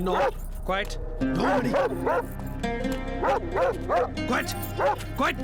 No, quiet. Nobody. Quiet. Quiet.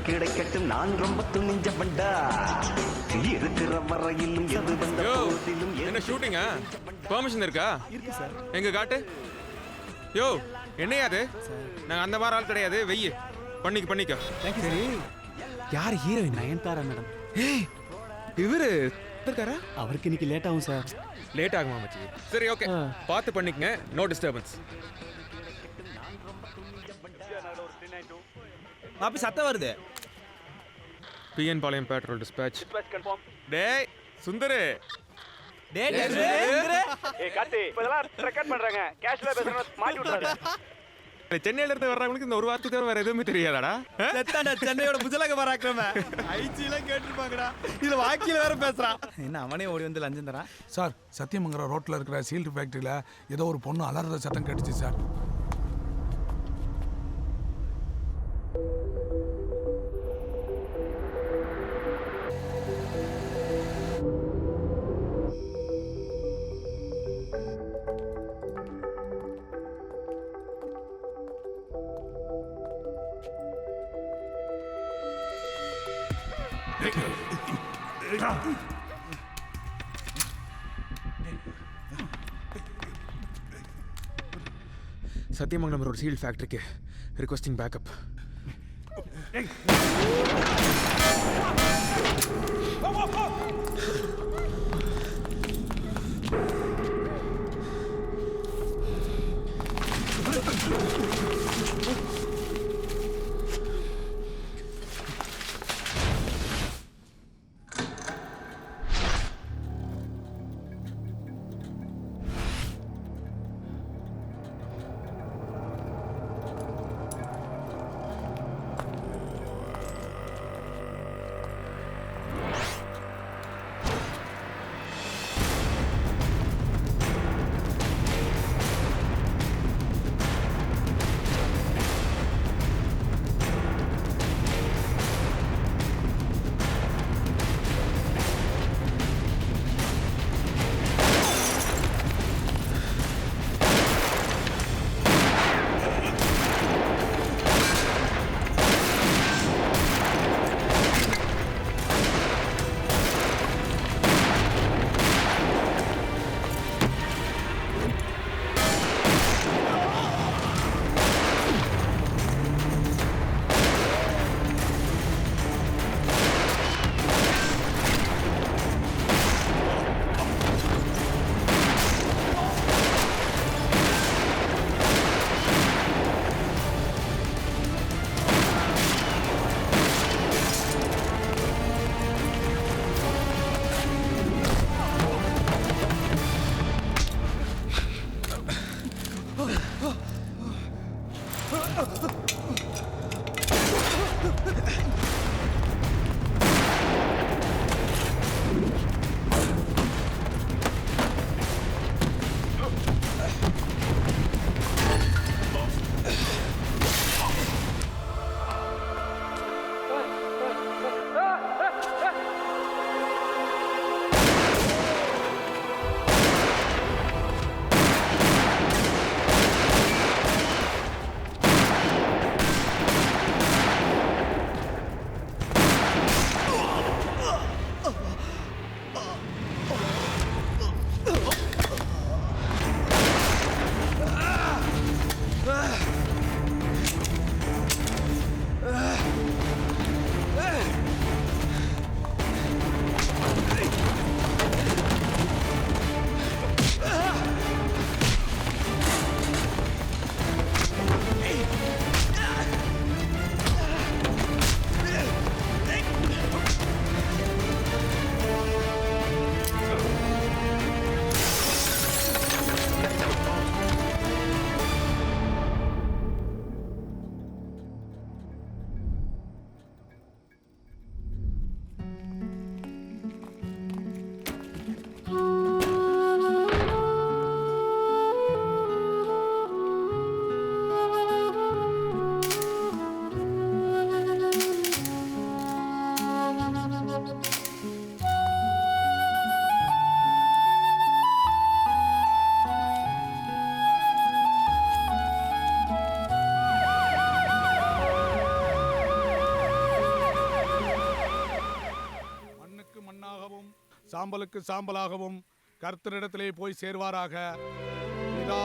கிடைக்கட்டும் நான் ரொம்ப துணிஞ்சவன்டா இருக்கிற வரையிலும் எது வந்த போதிலும் என்ன ஷூட்டிங்கா பெர்மிஷன் இருக்கா இருக்கு சார். எங்க காட்டு யோ என்னையா அது நாங்க அந்த மாதிரி ஆள் கிடையாது வெய்ய பண்ணிக்க தேங்க்யூ. சரி யார் ஹீரோயின்? நயன்தாரா மேடம். ஏய் இவரு இருக்காரா அவருக்கு இன்னைக்கு லேட் ஆகும் சார். லேட் ஆகுமா மச்சி சரி ஓகே பார்த்து பண்ணிக்கங்க நோ டிஸ்டர்பன்ஸ் மாப்பி சத்தம் வருது. பிஎன் பாளையம் பெட்ரோல் டிஸ்பேட்ச் டேய் சுந்தரு டேய் ஏய் கார்த்தி இப்போலாம் ரெக்கார்ட் பண்றாங்க கேஷ்ல பேசுறத மாட்டி விட்டுறாரு சென்னையில இருந்து வர்றவங்களுக்கு இந்த ஒரு வார்த்தை தவிர வேற எதுவுமே தெரியாதாடா செத்தாண்டா சென்னையோட முஜலக பராக்கிரம ஐச்சிலாம் கேட்டிருப்பாங்கடா. இதுல வாக்கில வேற பேசுறான். என்ன அவனே ஓடி வந்து லஞ்சம் தரான். சார் சத்தியமங்கலம் ரோட்டில் இருக்கிற சீல்டு ஃபேக்ட்ரியில் ஏதோ ஒரு பொண்ணு அலறத சத்தம் கேட்டுச்சு சார். சத்தியமங்கலம் ரோட் சீல் ஃபேக்டரிக்கு ரிக்வெஸ்டிங் பேக்கப் சாம்பலுக்கு சாம்பலாகவும் கர்த்தரிடத்திலே போய் சேர்வாராக. பிதா,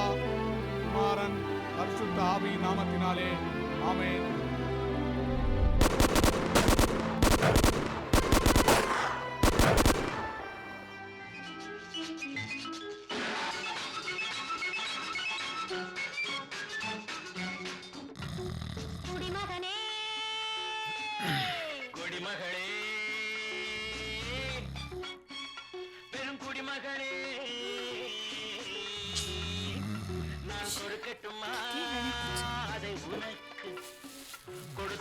குமாரன், பரிசுத்த ஆவியின் நாமத்தினாலே ஆமென். குடிமகனே குடிமகளே பெரும் குடிமகளே நான் கொடுக்கட்டுமா அதை உனக்கு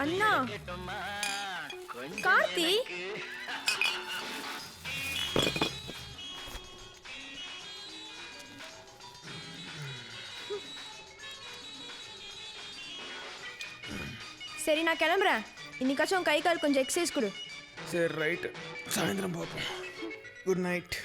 அண்ணா கொடுக்கட்டுமா கொஞ்சம் கார்த்தி சரி நான் கிளம்புறேன். இன்னைக்காச்சும் கை கால் கொஞ்சம் எக்ஸசைஸ் கொடு. சரி ரைட்டு, சாயந்தரம் பார்ப்போம். Good night.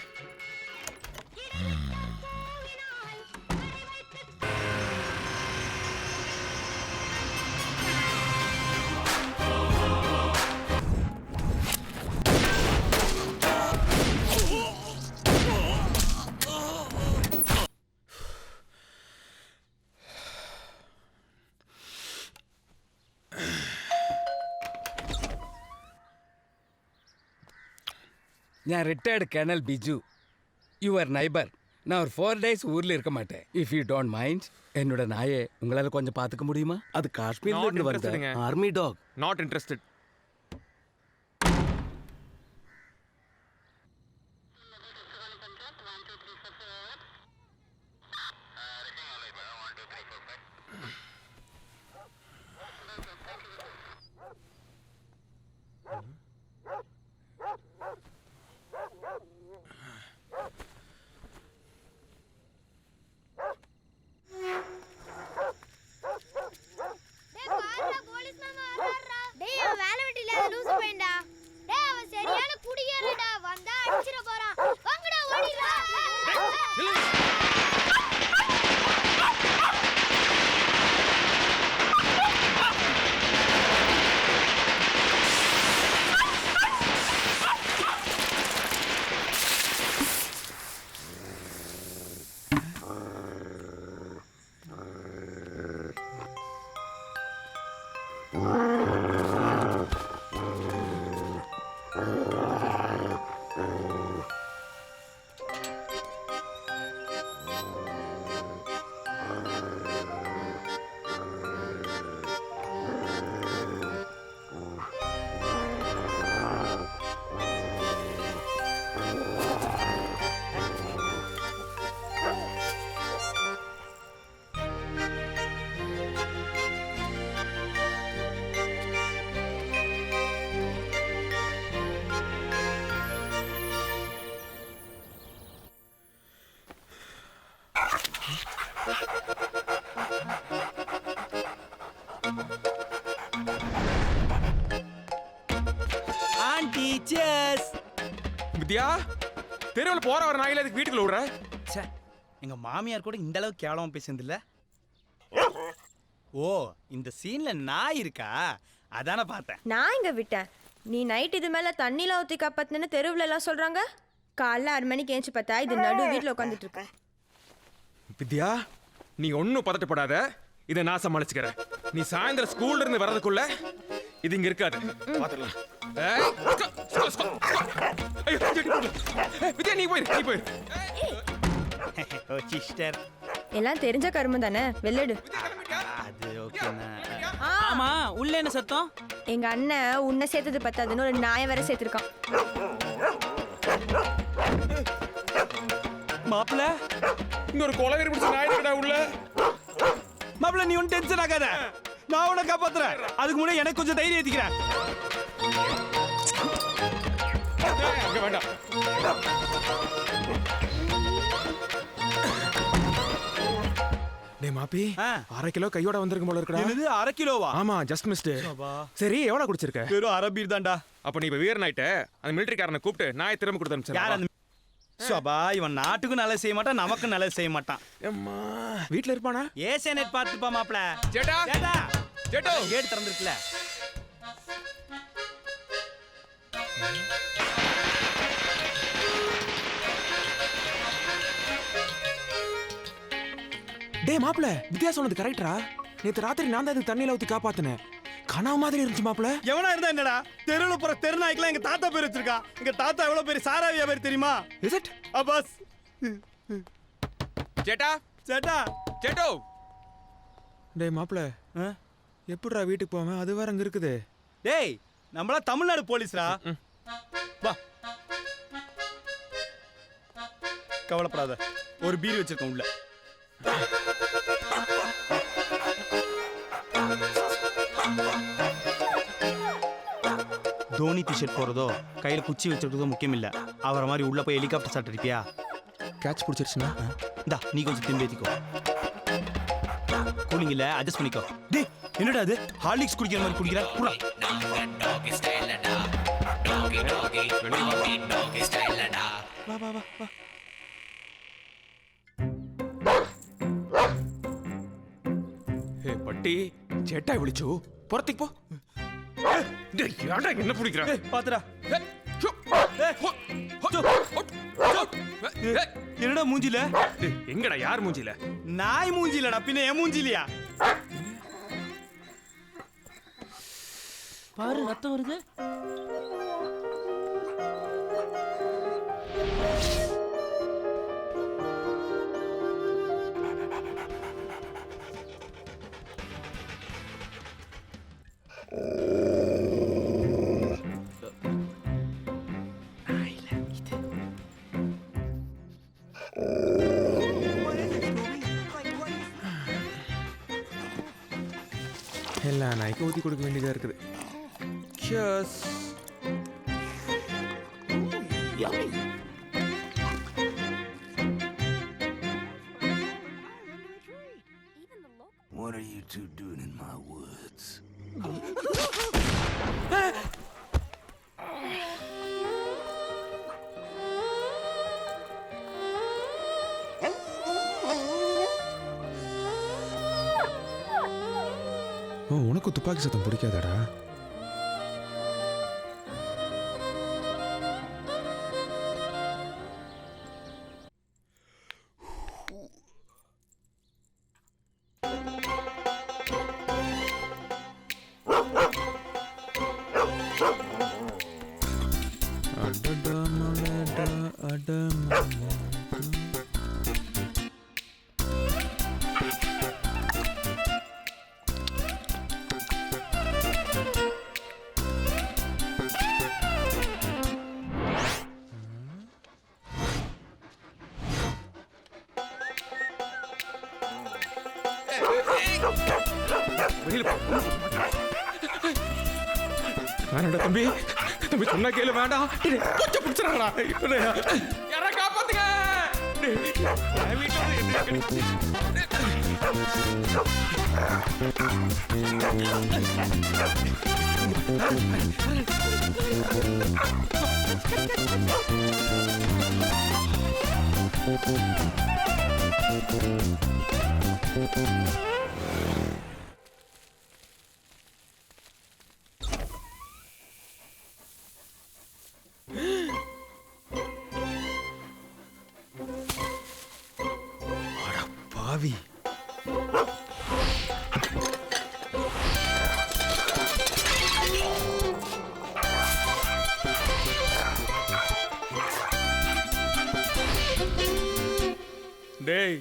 நான் retired colonel Biju, your neighbour. நான் ஒரு 4 days ஊரில் இருக்க மாட்டேன். இஃப் யூ டோன்ட் மைண்ட், என்னோட நாயை உங்களால் கொஞ்சம் பார்த்துக்க முடியுமா? அது காஷ்மீர்ல இருந்து வருது, army dog. Not interested. cheers. Vidya தெருவில் போற வர நாயில அதுக்கு வீட்டுக்குள்ள விடுற. ச்சே, எங்க மாமியார் கூட இந்த அளவுக்கு கேவலமா பேசுனது இல்ல. ஓ, இந்த சீன்ல நாய் இருக்கா? அதான பார்த்தேன். நான் இங்க விட்டேன். நீ நைட் இது மேல தண்ணில ஊத்தி காப்பாத்துன்னு தெருவுல எல்லாம் சொல்றாங்க. காலைல 6 மணிக்கு ஏஞ்சி பார்த்தா இது நடு வீட்டுல உட்காந்துட்டு இருக்க. வித்யா நீ ஒன்னும் பதட்டப்படாத, இதை நான் சமாளிச்சுக்கிறேன். நீ சாயந்தரம் ஸ்கூல்ல இருந்து வர்றதுக்குள்ள இது இங்க இருக்காது. பாத்துடலாம். வித்யா நீ போயிரு. ஓ சிஸ்டர். எல்லாம் தெரிஞ்ச கருமம் தானே, வெள்ளடு. அது ஓகேண்ணா. ஆமா, உள்ள என்ன சத்தம்? எங்க அண்ணன் உன்னை சேர்த்தது பத்தாதுன்னு ஒரு நாயை வேற சேர்த்திருக்கான். மாப்பிள்ள, இங்க ஒரு கொலவெறி பிடிச்ச நாய் இருக்கடா உள்ள. மாப்பிள்ள நீ ஒன்னும் டென்ஷன் ஆகாத. நான் உன்னை காப்பாத்துறேன். அதுக்கு முன்னாடி எனக்கு கொஞ்சம் தைரியம் ஏத்திக்கிறேன். அங்க வேண்டாம். டேய் மாப்பி, 1/2 கிலோ கையோட வந்திருக்கும் போல இருக்கடா. என்னது 1/2 கிலோவா? ஆமா, ஜஸ்ட் மிஸ்ட். சரி, எவ்வளவு குடிச்சிருக்க? வெறும் 1/2 பீர் தான்டா. அப்ப நீ இப்ப வீரன் ஆயிட்ட. அந்த மிலிட்டரிக்காரனை கூப்பிட்டு நாயை திரும்ப கொடுத்து யார் அனுப்பிச்சு. அந்த சோபா? இவன் நாட்டுக்கும் நல்லது செய்ய மாட்டான், நமக்கும் நல்லது செய்ய மாட்டான். அம்மா, வீட்ல இருப்பானா? ஏசே நெட் பார்த்துப்பா மாப்பிள்ள. ஜேட்டா ஜேட்டா, ஜேட்டோ கேட் திறந்துருக்குல. டேய் மாப்ள, வித்யா சொன்னது கரெக்டா? நேத்து ராத்திரி நான் தான் இதுக்கு தண்ணியில ஊத்தி காப்பாத்தினேன். கனவு மாதிரி இருந்துச்சு மாப்ள. எவனா இருந்தா என்னடா? தெருவுல போற தெருநாய்க்கெல்லாம் எங்க தாத்தா பேர் வச்சிருக்கா. எங்க தாத்தா எவ்வளவு பெரிய சாரா வியாபாரி தெரியுமா? Is it? அப்பாஸ். ஜேட்டா சேட்டா. ஜேட்டோ. டேய் மாப்ள, எப்படிடா வீட்டுக்கு போவேன்? அது வேற அங்க இருக்குது. டேய், நம்மளா தமிழ்நாடு போலீஸ்ரா. வா, கவலைப்படாத, ஒரு பீர் வச்சிருக்கோம் உள்ள. தோனி டிஷர்ட் போறதோ கையில குச்சி வச்சிருக்கதோ முக்கியம் இல்ல. அவரை மாதிரி உள்ள போய் ஹெலிகாப்டர் ஷாட் அடிப்பியா? கேட்ச் பிடிச்சிருச்சுனா இந்தா நீ கொஞ்சம் திரும்பி ஏத்திக்கோ. கூலிங் இல்ல, அட்ஜஸ்ட் பண்ணிக்கோ. டேய், என்னடா அது? ஹார்லிக்ஸ் குடிக்கிற மாதிரி குடிக்கிற? புறா. வா வா வா வா. ஹே பட்டி, ஜேட்டா விളിച്ചു. புறத்துக்கு போ. டேய் யாரடா என்ன பிடிக்குற? ஏய் பாத்துடா. என்னடா மூஞ்சில? டேய் எங்கடா யார் மூஞ்சில? நாய் மூஞ்சிலடா, பின்ன என் மூஞ்சிலியா? பாரு, ரத்தம் வருது. எல்லா நாய்க்கும் ஊற்றி கொடுக்க வேண்டியதாக இருக்குது. Cheers. What are you two doing in my woods? உனக்கு துப்பாக்கி சத்தம் பிடிக்காதடா? வேணாடா தம்பி, தம்பி சொன்னா கேளு. வேண்டாம், கொஞ்சம் பிடிச்சிடா. யாரா காப்பாத்துங்க. வீட்டுல பாவி. டேய்,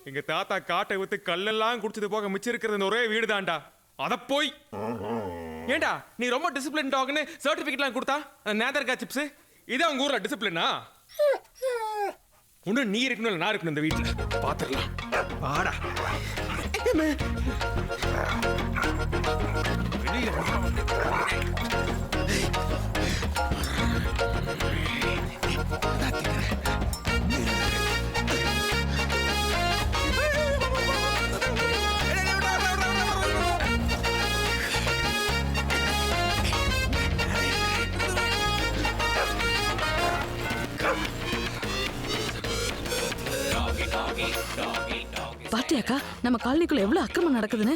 எங்க தாத்தா காட்டை வித்து கல்லெல்லாம் குடிச்சது போக மிச்சம் இருக்கிறது ஒரே வீடு தான்டா. அத போய் ஏண்டா நீ ரொம்ப டிசிப்ளின் டாக்னு சர்டிபிகேட்லாம் கொடுத்தா நேதர்கா சிப்ஸ் இது அவங்க ஊர்ல டிசிப்ளினா? ஒண்ணு நீ இருக்கணும் இல்ல நான் இருக்கணும் இந்த வீட்டுல. பாத்துக்கலாம் வாடா. பாத்தியாக்கா நம்ம காலனிக்குள்ள எவ்வளவு அக்கிரமம் நடக்குதுன்னு?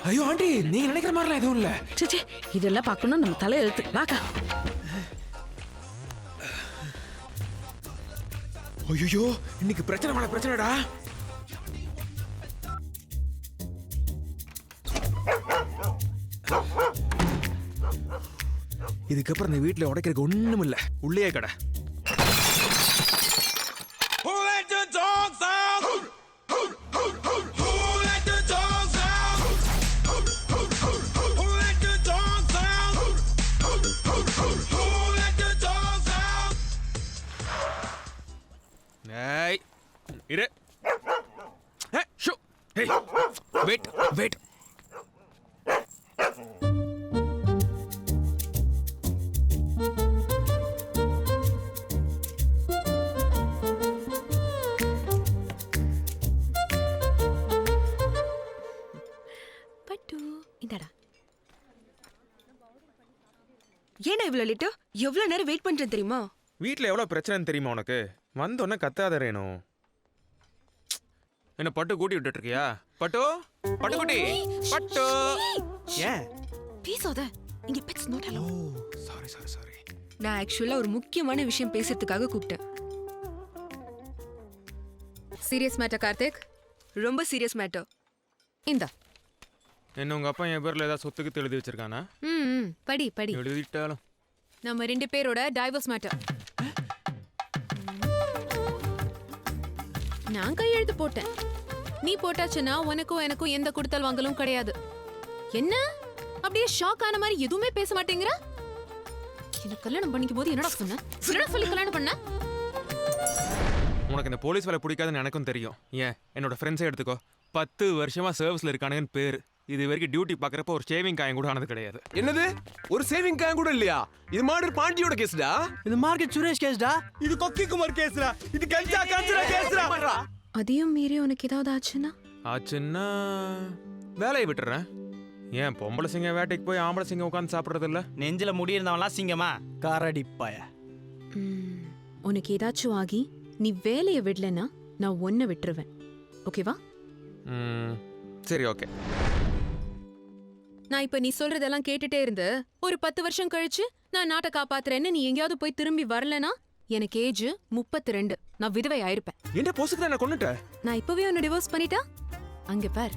ஐயோ ஆண்டி, நீங்க நினைக்கிற மாதிரிலாம் எதுவும் இல்ல. சே இதெல்லாம் பார்க்கணும் நம்ம தலையெழுத்து. வாக்கா. ஐயோ இன்னைக்கு பிரச்சனை மேல பிரச்சனைடா. இதுக்கப்புறம் இந்த வீட்டுல உடைக்கிறதுக்கு ஒண்ணும் இல்ல. உள்ளே கடை. இரு. ஷோ. ஹே. Wait, wait. பட்டு இந்தடா. ஏன்னா இவ்வளவு லேட்டு? எவ்வளவு நேரம் வெயிட் பண்றேன் தெரியுமா? வீட்ல எவ்வளவு பிரச்சனைன்னு தெரியுமா உனக்கு? வந்தோடனே கத்தாத ரேணு. என்ன பட்டு கூட்டி விட்டுட்டு இருக்கியா? பட்டு, பட்டு குட்டி, பட்டு. ஏன் பேசாத. இங்க pets not allow. Sorry sorry sorry. நான் ஆக்சுவலா ஒரு முக்கியமான விஷயம் பேசுறதுக்காக கூப்பிட்டேன். சீரியஸ் மேட்டர் கார்த்திக், ரொம்ப சீரியஸ் மேட்டர். இந்தா. என்ன உங்க அப்பா என் பேர்ல ஏதாவது சொத்துக்கு எழுதி வச்சிருக்கானா? படி படி. எழுதிட்டாலும் நம்ம 2 பேரோட டைவர்ஸ் மேட்டர். நான் கையெழுத்து போட்டேன். நீ போட்டாச்சுன்னா உனக்கும் எனக்கும் எந்த கொடுத்தல் வாங்கலும் கிடையாது. என்ன அப்படியே ஷாக் ஆன மாதிரி எதுவுமே பேச மாட்டேங்கிற? எனக்கு கல்யாணம் பண்ணிக்கும் போது என்னடா சொன்ன? என்னடா சொல்லி கல்யாணம் பண்ண? உனக்கு இந்த போலீஸ் வேலை பிடிக்காதுன்னு எனக்கும் தெரியும். ஏன் என்னோட ஃப்ரெண்ட்ஸே எடுத்துக்கோ. 10 வருஷமா சர்வீஸ்ல இருக்கானுங்கன்னு பேரு. இது வரைக்கும் டியூட்டி பாக்குறப்ப ஒரு சேவிங் காயம் கூட ஆனது கிடையாது. என்னது? ஒரு சேவிங் காயம் கூட இல்லையா? இது மாடர் பாண்டியோட கேஸ்டா? இது மார்க்கெட் சுரேஷ் கேஸ்டா? இது கொக்கி குமார் கேஸ்ரா. இது கஞ்சா காஞ்சனா கேஸ்ரா. அதையும் மீறி உனக்கு ஏதாவது ஆச்சுன்னா? ஆச்சுன்னா வேலையை விட்டுறேன். ஏன் பொம்பளை சிங்கம் வேட்டைக்கு போய் ஆம்பளை சிங்கம் உட்காந்து சாப்பிட்றது இல்ல? நெஞ்சில முடி இருந்தவன்லாம் சிங்கமா? காரடிப்பாய. உனக்கு ஏதாச்சும் ஆகி நீ வேலையை விடலன்னா நான் ஒன்ன விட்டுருவேன். ஓகேவா? சரி ஓகே. நான் இப்ப நீ சொல்றதெல்லாம் கேட்டுட்டே இருந்து ஒரு 10 வருஷம் கழிச்சு நான் நாட்டை காப்பாத்துறேன்னு நீ எங்கேயாவது போய் திரும்பி வரலனா எனக்கு ஏஜ் 32. நான் விதவை ஆயிருப்பேன். என்ன போசுக்கு நான் கொன்னுட்டேன். நான் இப்பவே உன்னை டிவோர்ஸ் பண்ணிட்டா அங்க பார்.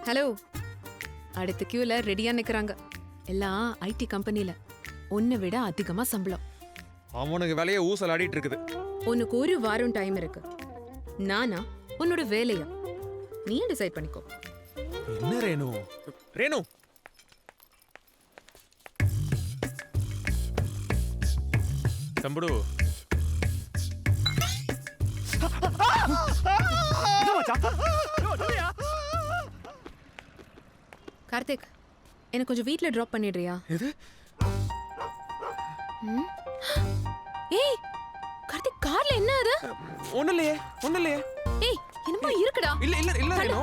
ஹலோ, அடுத்த கியூல ரெடியா நிக்கிறாங்க. எல்லாம் ஐடி கம்பெனில. உன்னை விட அதிகமா சம்பளம். அவனுக்கு வேலையை ஊசல் ஆடிட்டு இருக்குது. உனக்கு 1 வாரம் டைம் இருக்கு. நானா உன்னோட வேலையா? நீ டிசைட் பண்ணிக்கோ. என்ன ரேணு? ரேணு தம்புடு. கார்த்திக், எனக்கு கொஞ்சம் வீட்ல டிராப் பண்ணிடுறியா? எது? ஏய் கார்த்திக், கார்ல என்ன அது? ஒண்ணுலையே ஒண்ணுலையே. ஏய் என்னமா இருக்குடா? இல்ல இல்ல இல்ல ரேணு.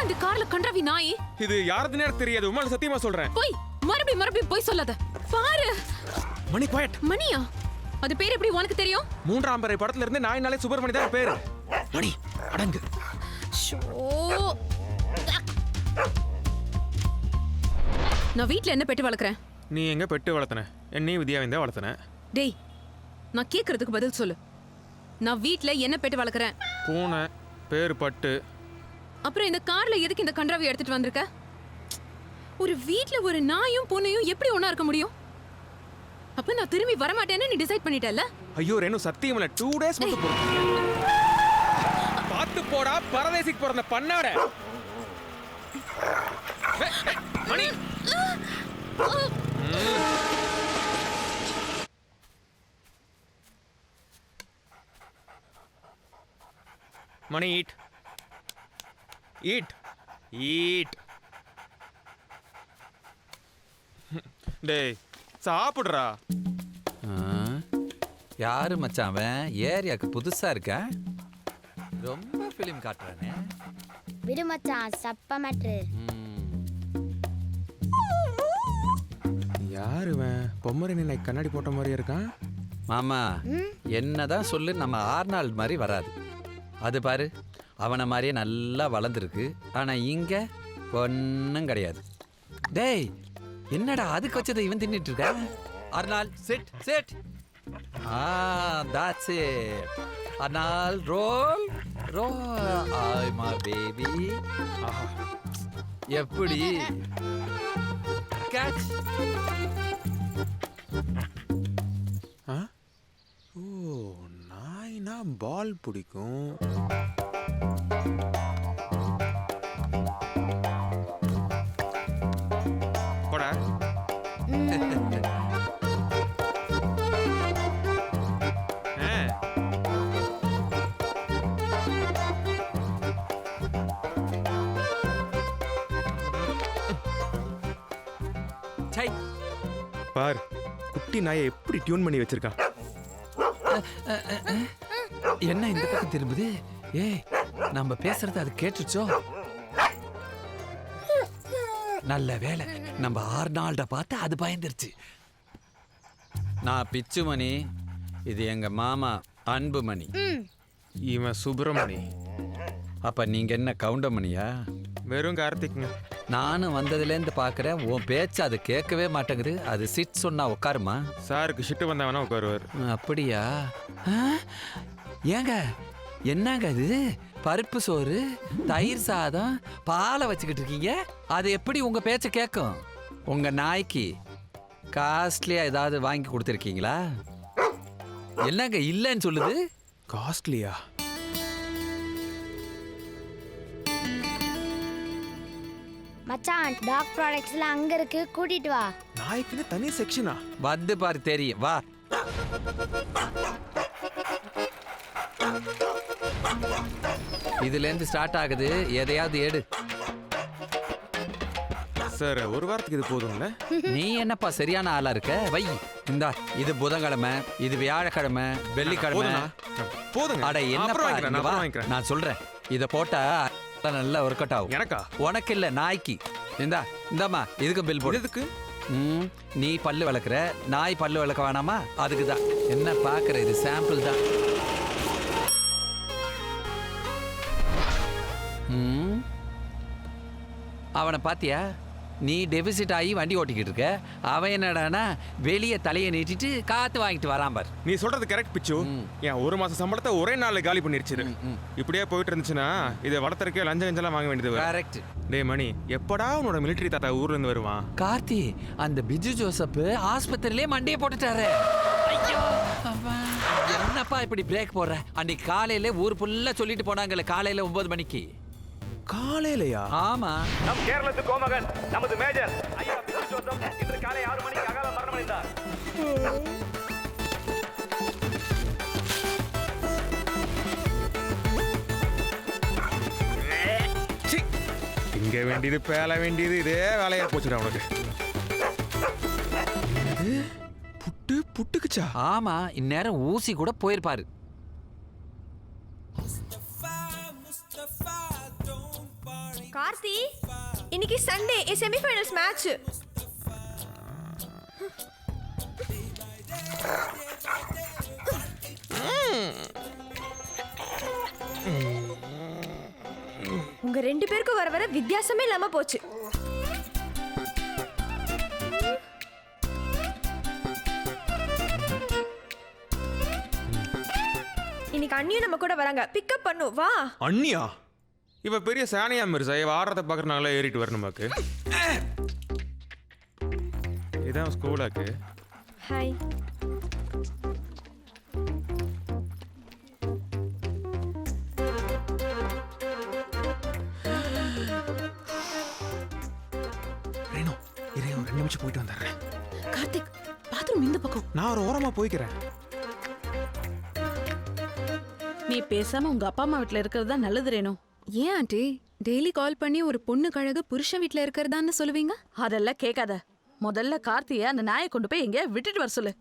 இந்த கார்ல கண்டவி நாய்? இது யாருதுன்னு எனக்கு தெரியாது, உமால சத்தியமா சொல்றேன். போய் மறுபடியும் போய் சொல்லாத. பாரு மணி குவைட். மணியா? அது பேர் எப்படி உனக்கு தெரியும்? மூன்றாம் பிறை படத்துல இருந்து நாயினாலே சுப்பிரமணி தான் பேரு. மணி அடங்கு. ஷோ. நான் வீட்ல என்ன பெட்டு வளர்க்குறேன்? நீ எங்க பெட்டு வளர்த்தன? என்னையும் வித்யாவையும் தான் வளர்த்தன. டேய், நான் கேக்குறதுக்கு பதில் சொல்லு. நான் வீட்ல என்ன பெட்டு வளர்க்குறேன்? பூனை, பேரு பட்டு. அப்புறம் இந்த கார்ல எதுக்கு இந்த கன்றாவை எடுத்துட்டு வந்திருக்க? ஒரு வீட்ல ஒரு நாயும் பூனையும் எப்படி ஒண்ணா இருக்க முடியும்? அப்ப நான் திரும்பி வர மாட்டேன்னு நீ டிசைட் பண்ணிட்டல்ல? ஐயோ ரேணு, சத்தியம் இல்ல, 2 days மட்டும் போ. பாத்து போடா, பரதேசிக்கு பிறந்த பண்ணாட. மணி மணி ஈட். டேய் சாப்பிடுறா. யாரு மச்சான் அவன்? ஏரியாக்கு புதுசா இருக்க, ரொம்ப ஃபிலிம் காட்டுறானே. விடு மச்சான், சப்ப மேட்ரு. யாரு இவன்? பொம்மரின் கண்ணாடி போட்ட மாதிரி இருக்கான். மாமா என்னதான் சொல்லு, நம்ம ஆர்னால்ட் மாதிரி வராது. அது பாரு, அவனை மாதிரியே நல்லா வளர்ந்துருக்கு. ஆனா இங்க ஒன்னும் கிடையாது. டேய் என்னடா அதுக்கு வச்சதை இவன் தின்னுட்டு இருக்க? Arnold sit sit. that's it. Arnold roll roll. I my baby. எப்படி கேட்ச்? ஓ, நாய்னா பால் பிடிக்கும். போடா. பார், குட்டி நாயை எப்படி டியூன் பண்ணி வச்சிருக்கான். என்ன இந்த பக்கம் திரும்புது? ஏய், நம்ம பேசுறது அது கேட்டுச்சோ? நல்ல வேலை, நம்ம ஆர்னால்ட பார்த்து அது பயந்துருச்சு. நான் பிச்சுமணி, இது எங்க மாமா அன்புமணி. இவன் சுப்பிரமணி. அப்ப நீங்க என்ன கவுண்டமணியா? வெறும் கார்த்திக்ங்க. நானும் வந்ததுலேருந்து பார்க்குறேன், உன் பேச்சு அது கேட்கவே மாட்டேங்குது. அது சிட் சொன்னா உட்காருமா? சாருக்கு ஷிட்டு வந்தவனா உட்காருவார். அப்படியா? ஏங்க என்னங்க இது? பருப்பு சோறு, தயிர் சாதம், பாலை வச்சுக்கிட்டு இருக்கீங்க. அது எப்படி உங்க பேச்ச கேட்கும்? உங்க நாய்க்கு காஸ்ட்லியா ஏதாவது வாங்கி கொடுத்துருக்கீங்களா? என்னங்க இல்லைன்னு சொல்லுது? காஸ்ட்லியா? மச்சான், டாக் ப்ராடக்ட்ஸ்ல அங்க இருக்கு, கூட்டிட்டு வா. நாய்க்குன்னு தனி செக்ஷனா? வந்து பாரு தெரியும், வா. இதுல இருந்து ஸ்டார்ட் ஆகுது, எதையாவது எடு. சார், ஒரு வாரத்துக்கு இது போதும்ல? நீ என்னப்பா சரியான ஆளா இருக்க? வை. இந்தா, இது புதன்கிழமை, இது வியாழக்கிழமை, வெள்ளிக்கிழமை. போதுங்க. அட என்னப்பா, நான் சொல்றேன், இத போட்டா நல்லா ஒர்க் அவுட் ஆகும். எனக்கா? உனக்கு இல்ல, நாய்க்கு. இந்தாம்மா, இதுக்கு பில் போடு. எதுக்கு? நீ பல்லு விளக்குற, நாய் பல்லு விளக்க வேணாமா? அதுக்கு தான். என்ன பாக்குற, இது சாம்பிள் தான். அவனை பாத்தியா? நீ டெபிசிட் ஆகி வண்டி ஓட்டிக்கிட்டு இருக்க, அவன் என்னடானா வெளியே தலையை நீட்டிட்டு காத்து வாங்கிட்டு வரான் பார். நீ சொல்றது கரெக்ட் பிச்சு. என் 1 மாச சம்பளத்தை ஒரே நாள்ல காலி பண்ணிருச்சு. இப்படியே போயிட்டு இருந்துச்சுன்னா இதை வளர்த்துறக்கே லஞ்சம் வாங்க வேண்டியது. கரெக்ட். டேய் மணி, எப்படா உன்னோட மிலிட்டரி தாத்தா ஊர்ல இருந்து வருவான்? கார்த்தி, அந்த பிஜு ஜோசப் ஆஸ்பத்திரியிலே மண்டையை போட்டுட்டாரு. ஐயோ, என்னப்பா இப்படி பிரேக் போடுற? அன்னைக்கு காலையில ஊர் ஃபுல்லா சொல்லிட்டு போனாங்கல்ல, காலையில 9 மணிக்கு. காலையிலயா? ஆமா. நம் கேரளத்து கோமகன் நமது மேஜர் ஐயா பிச்சு ஜோசப் இன்று காலை 6 மணிக்கு அகால மரணமடைந்தார். இங்க வேண்டியது பேல வேண்டியது இதே வேலையா போச்சுடா உனக்கு. புட்டுக்குச்சா? ஆமா, இந்நேரம் ஊசி கூட போயிருப்பாரு. கார்த்தி இன்னைக்கு சண்டே செமிஃபைனல்ஸ் மேட்ச். உங்க 2 பேருக்கும் வர வர வித்தியாசமே இல்லாம போச்சு. இன்னைக்கு அண்ணியும் நம்ம கூட வராங்க, பிக்கப் பண்ணு வா. அண்ணியா? இவ பெரிய சானியா மிர்சா, இவ ஆடுறத பார்க்கறனால ஏறிட்டு வரணும் பாக்கு. இதான் ஸ்கூலாக்கு. ஹாய். ரேணு, இரு, ஒரு 2 நிமிஷம் போயிட்டு வந்துடுறேன். கார்த்திக் பாத்ரூம் இந்த பக்கம். நான் ஒரு ஓரமா போய்க்கிறேன். நீ பேசாம உங்க அப்பா அம்மா வீட்ல இருக்கிறது தான் நல்லது ரேணு. ஏன் ஆண்டி டெய்லி கால் பண்ணி ஒரு பொண்ணு கழகு புருஷன் வீட்ல இருக்கிறதான்னு சொல்லுவீங்க? அதெல்லாம் கேட்காத. முதல்ல கார்த்திய அந்த நாயை கொண்டு போய் எங்கேயா விட்டுட்டு வர சொல்லு.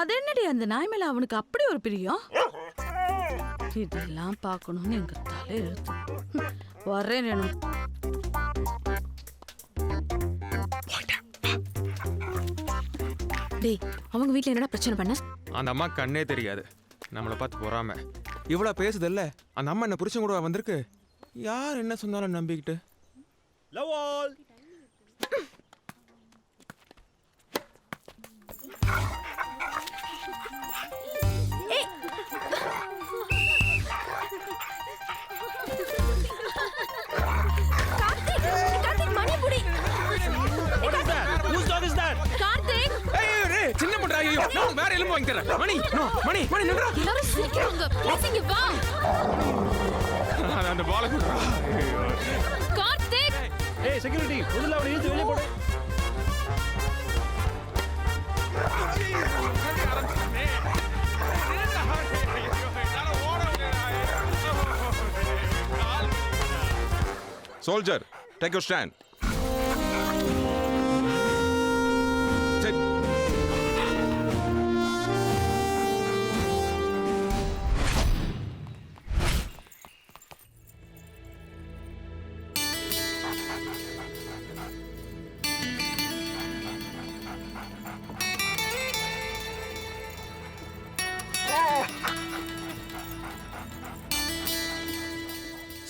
அது என்னடி அந்த நாய் மேல அவனுக்கு அப்படி ஒரு பிரியம்? இதெல்லாம் பார்க்கணும்னு எங்க தலை எழுத்து. வர்றேன் ரேணு. டேய், அவங்க வீட்ல என்னடா பிரச்சனை பண்ண? அந்த அம்மா கண்ணே தெரியாது, நம்மளை பார்த்து போறாம இவ்வளோ பேசுதல்ல. அந்த அம்மா என்ன புருஷன் கூட வந்திருக்கு. யார் என்ன சொன்னாலும் நம்பிக்கிட்டு. Love all. சின்ன முட்டா, ஐயோ, நான் வேற எலும்பு வாங்கி தரேன். மணி, மணி, மணி நின்றா. எல்லாரும் சீக்கிரங்க, ப்ளீஸ் இங்க வா. அந்த பால குடுறா. கார்த்திக், ஏய் செக்யூரிட்டி, முதல்ல அவனை இழுத்து வெளிய போடு. Soldier, take your stand. Sit.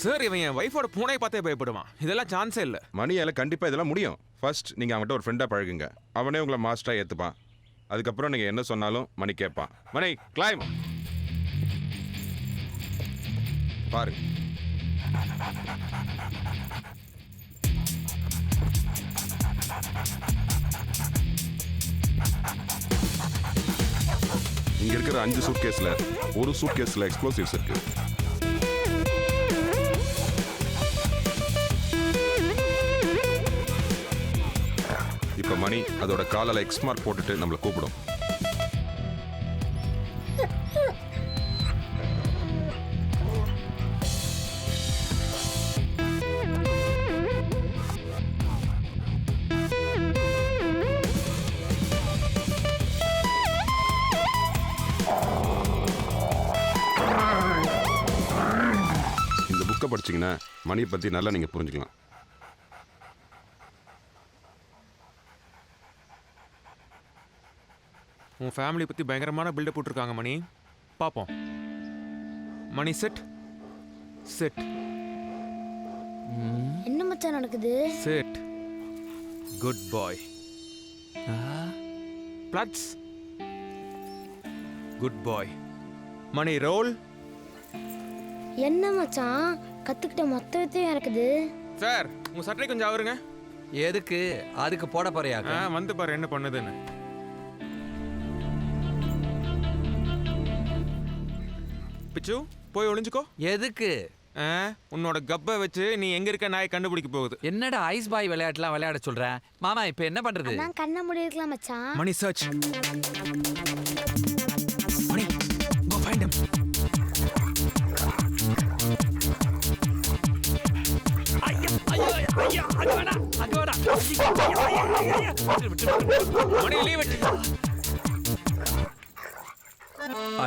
Sir, இவன் என் வைஃபோட பூனை பார்த்தே பயப்படுவான். இதெல்லாம் சான்ஸே இல்லை. மணியால கண்டிப்பா இதெல்லாம் முடியும். ஃபர்ஸ்ட் நீங்க அவன்கிட்ட ஒரு ஃப்ரெண்டா பழகுங்க. அவனே உங்களை மாஸ்டரா ஏத்துப்பான். அதுக்கப்புறம் நீங்க என்ன சொன்னாலும் மணி கேட்பான். மணி, கிளைம். பாரு. இங்க இருக்கிற 5 சூட்கேஸ்ல ஒரு சூட்கேஸ்ல எக்ஸ்ப்ளோசிவ்ஸ் இருக்கு. இப்ப மணி அதோட காலால எக்ஸ் மார்க் போட்டுட்டு நம்மளை கூப்பிடும். இந்த புக்கை படிச்சீங்கன்னா மணியை பத்தி நல்லா நீங்க புரிஞ்சுக்கலாம். உன் ஃபேமிலி பற்றி பயங்கரமான பில்டப் போட்டிருக்காங்க மணி. பார்ப்போம். மணி, செட் செட். என்ன மச்சான் நடக்குது? செட். குட் பாய். பிளட்ஸ். குட் பாய். மணி, ரோல். என்ன மச்சான் கத்துக்கிட்ட மொத்த வித்தையும் இருக்குது. சார், உங்க சட்டை கொஞ்சம் அவருங்க. எதுக்கு? அதுக்கு போட போறியா? வந்து பாரு என்ன பண்ணுதுன்னு. பிச்சு, போய் ஒளிஞ்சுக்கோ. எதுக்கு? உன்னோட கப்பை வச்சு நீ எங்க இருக்க நாயை கண்டுபிடிக்க போகுது. என்னடா ஐஸ் பாய் விளையாட்டுலாம் விளையாட சொல்ற? மாமா இப்ப என்ன பண்றது? நான் கண்ண மூடி இருக்கலாம் மச்சான். Mani, church. Mani, go find him. Mani, leave it.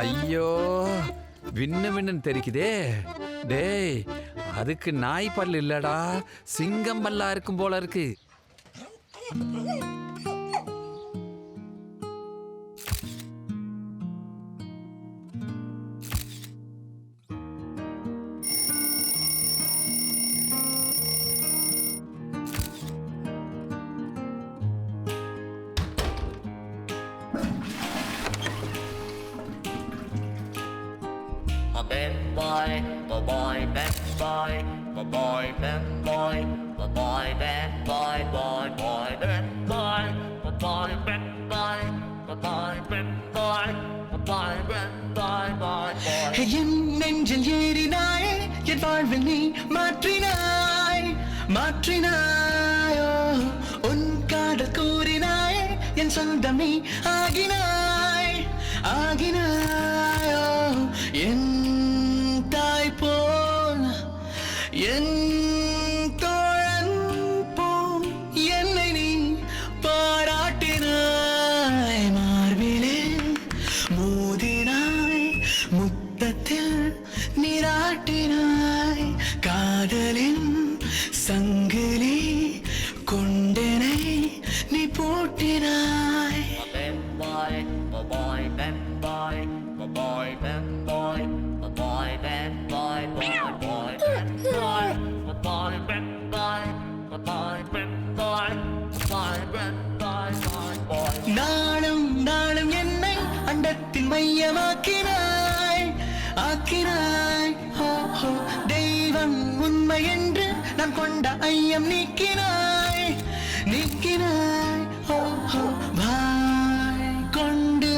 ஐயோ, விண்ணு விண்ணுன்னு தெரிக்குதே. டேய், அதுக்கு நாய் பல் இல்லடா, சிங்கம் பல்லா இருக்கும் போல இருக்கு. Ben boy, boy, ben boy, boy, ben boy, boy, ben boy, boy, boy, ben boy, boy, ben boy, boy, ben boy, boy, ben boy, boy, boy. என் நெஞ்சில் ஏறினாயே என் வாழ்வில் நீ மாற்றினாய் மாற்றினாயோ உன் காதல் கூறினாயே என் சொந்தம் நீ ஆகினாய் ஆகினாயோ என் தாய் போல் என் தோழன் போல் என்னை நீ பாராட்டினாய் மார்பிலே மோதினாய் முத்தத்தில் நீராட்டினாய் காதலின் சங்கிலி கொண்டனை நீ பூட்டினாய் Ben boy, boy, ben boy, boy, ben boy, boy, ben boy, boy, boy, ben boy, boy, ben boy, boy, ben boy, boy, ben boy, boy, boy. நாளும் நாளும் என்னை அண்டத்தின் மையமாக்கினாய் ஆக்கினாய் ஹோ ஹோ தெய்வம் உண்மை என்று நான் கொண்ட ஐயம் நீக்கினாய் நீக்கினாய் ஹோ ஹோ வாய் கொண்டு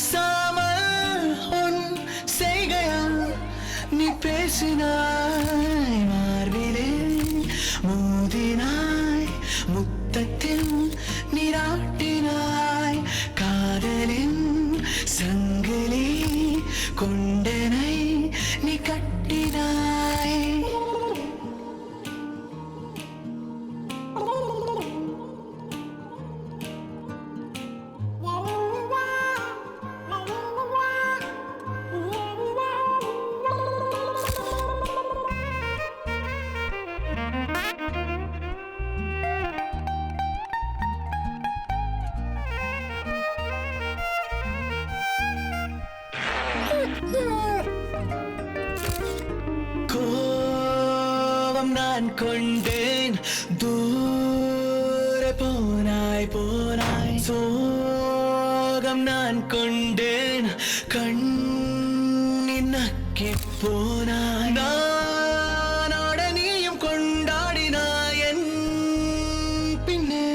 பேசாமல் உன் செய்கையால் நீ பேசினாய் மார்பிலே மோதினாய் முத்தத்தில் நீராட்டினாய் காதலின் சங்கிலி கொண்டனை நீ கட்டினாய் கோபம் நான் கொண்டேன் தூர போனாய் போனாய் சோகம் நான் கொண்டேன் கண்ணின் நக்கி போனாய் நானோட நீயும் கொண்டாடினாய் என் பின்னே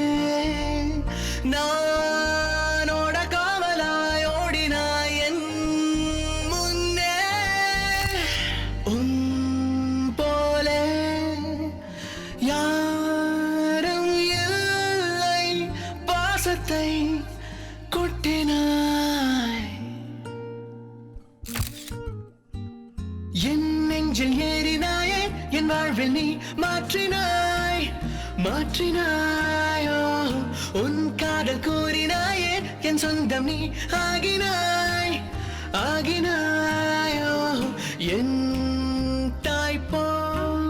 நானோட காவலாய் ஓடினாய் என் முன்னே உன் போலே யாரும் இல்லை பாசத்தை கொட்டினாய் என் நெஞ்சில் ஏறினாயே என் வாழ்வில் நீ மாற்றினாய் மாற்றினாயோ உன் காதல் கூறினாயே என் சொந்தம் நீ ஆகினாய் ஆகினாயோ என் தாய் போல்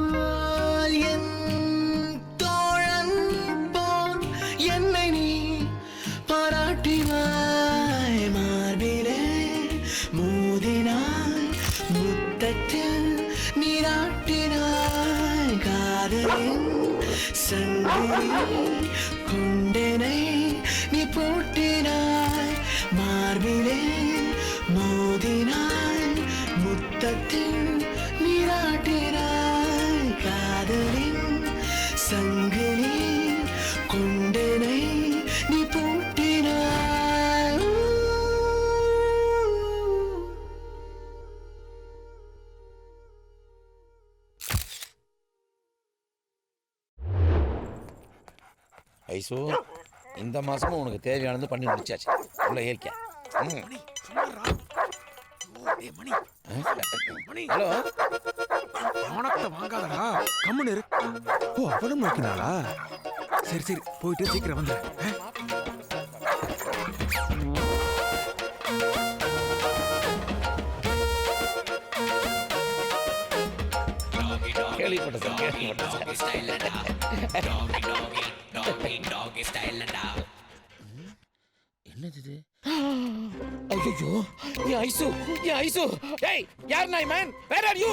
என் தோழன் போல் என்னை நீ பாராட்டினாய் மார்பிலே மோதினாய் முத்தத்தில் நீராட்டினாய் காதலின் சங்கிலி கொண்டனை நீ பூட்டினாய் மார்பிலே மோதினாய் முத்தத்தில் நீராட்டினாய் காதலின் சங்கிலி கொண்டனை நீ பூட்டினாய் ஐசோ இந்த மாசமும் உனக்கு தேவையானது பண்ணி முடிச்சாச்சு உள்ள ஏற்க ஹலோ பணத்தை வாங்காதடா, கம்முன்னு இரு. ஓ, அவளும் நோக்கினாளா? சரி சரி, போயிட்டு சீக்கிரம் வந்து. கேள்விப்பட்டேன் என்னது இது ஐயோ என் ஐசு என் ஐசு ஏய் யார் நாய் மேன் வேர் ஆர் யூ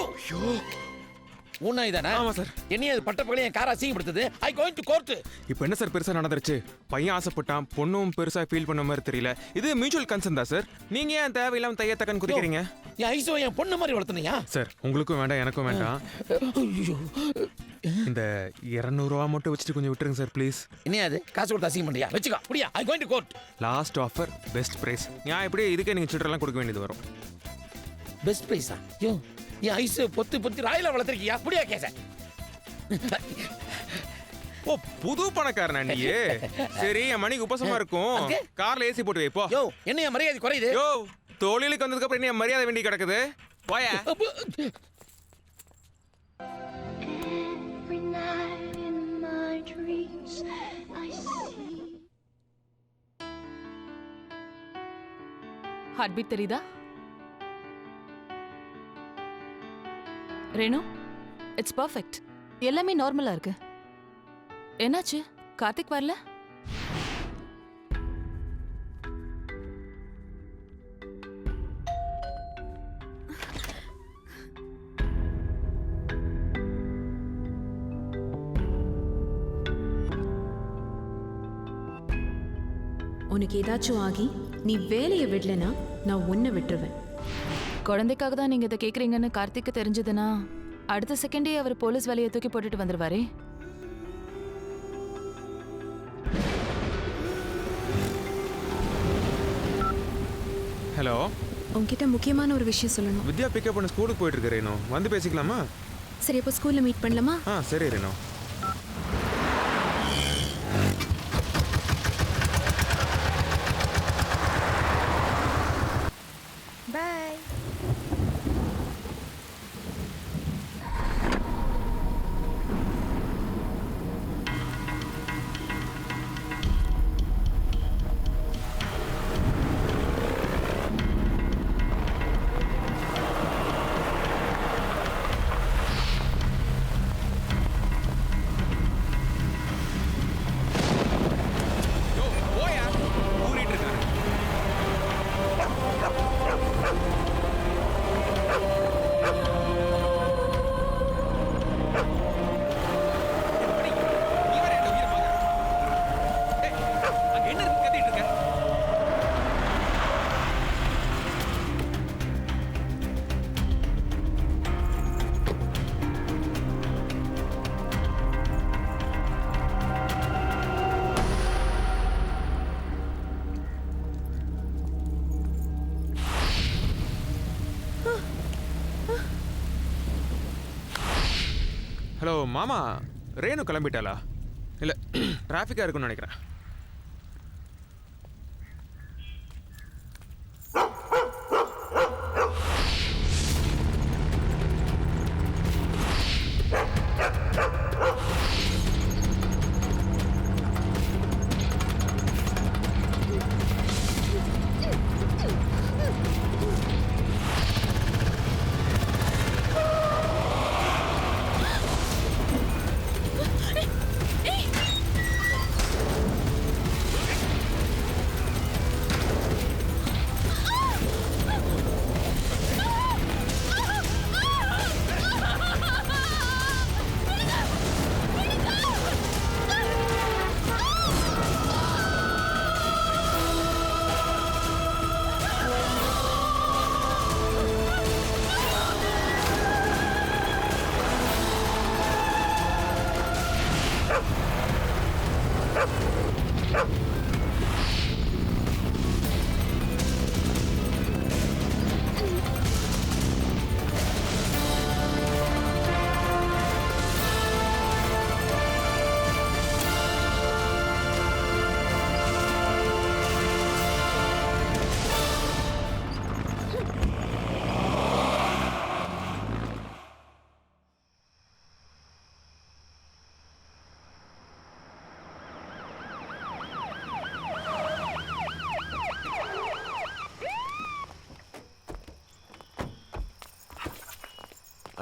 உன் நாய் தானே ஆமா சார் என்னைய அது பட்ட பகலே என் காரை அசிங்கப்படுத்துது ஐ கோயிங் டு கோர்ட் இப்போ என்ன சார் பெருசா நடந்துருச்சு பையன் ஆசைப்பட்டான் பொண்ணும் பெருசா ஃபீல் பண்ண மாதிரி தெரியல இது மியூச்சுவல் கன்சர்ன் தான் சார் நீங்க ஏன் தேவையில்லாம தையத்தக்கன்னு குதிக்கிறீங்க என் ஐசோ என் பொண்ணு மாதிரி வளர்த்துனியா சார் உங்களுக்கும் வேண்டாம் எனக்கும் வேண்டாம் இந்த 200 ரூபா மட்டும் வச்சுட்டு கொஞ்சம் விட்டுருங்க சார் ப்ளீஸ் என்ன அது காசு கொடுத்து அசிங்கம் பண்ணியா வச்சுக்கோ அப்படியா I going to court last offer best price நான் இப்படியே இதுக்கே நீங்க சில்லறலாம் கொடுக்க வேண்டியது வரும் பெஸ்ட் பிரைஸா யோ என் ஐசு பொத்து ராயில வளர்த்துருக்கியா அப்படியா கேச ஓ புது பணக்காரனா நீயே சரி என் மணிக்கு உபசமா இருக்கும் கார்ல ஏசி போட்டு வை போ யோ என்ன என் மரியாதை குறையுது யோ தொழிலுக்கு வந்ததுக்கு அப்புறம் என்ன மரியாதை வேண்டி கிடக்குது போயா ஹார்ட் பீட் தெரியுதா ரேணு இட்ஸ் பர்ஃபெக்ட் எல்லாமே நார்மலா இருக்கு என்னாச்சு கார்த்திக் வரல உனக்கு ஏதாச்சும் ஆகி நீ வேலையை விடலனா நான் உன்னை விட்டுருவேன். குழந்தைக்காக தான் நீங்க இதை கேக்குறீங்கன்னு கார்த்திக்கு தெரிஞ்சதுன்னா அடுத்த செகண்டே அவர் போலீஸ் வேலையை தூக்கி போட்டுட்டு வந்துருவாரே. ஹலோ, உன்கிட்ட முக்கியமான ஒரு விஷயம் சொல்லணும். வித்யா பிக்கப் பண்ண ஸ்கூலுக்கு போயிட்டு இருக்கு ரேணு, வந்து பேசிக்கலாமா? சரி, அப்போ ஸ்கூல்ல மீட் பண்ணலாமா? சரி ரேணு. பாய். ஹலோ மாமா, ரேணு கிளம்பிட்டாளா? இல்லை, டிராஃபிக்காக இருக்குன்னு நினைக்கிறேன்.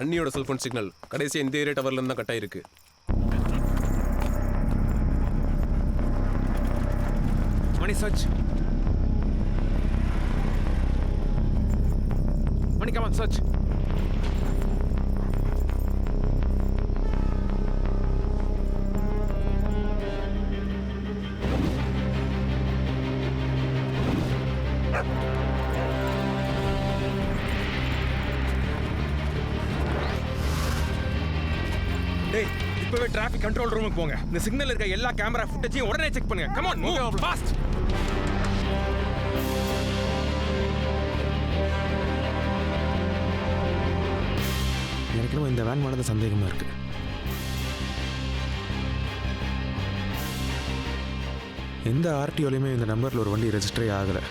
அண்ணியோட செல்போன் சிக்னல் கடைசி இந்த ஏரியா டவர்ல இருந்து தான் கட் ஆயிருக்கு. Mani church. Mani come on church. டேய் இப்பவே டிராஃபிக் கண்ட்ரோல் ரூமுக்கு போங்க. இந்த சிக்னல் இருக்க எல்லா கேமரா ஃபுட்டேஜையும் உடனே செக் பண்ணுங்க. Come on move fast. எனக்கும் இந்த வேன் மேலே தான் சந்தேகமா இருக்கு. எந்த ஆர்டிஓலையுமே இந்த நம்பரில் ஒரு வண்டி ரெஜிஸ்டரே ஆகலை.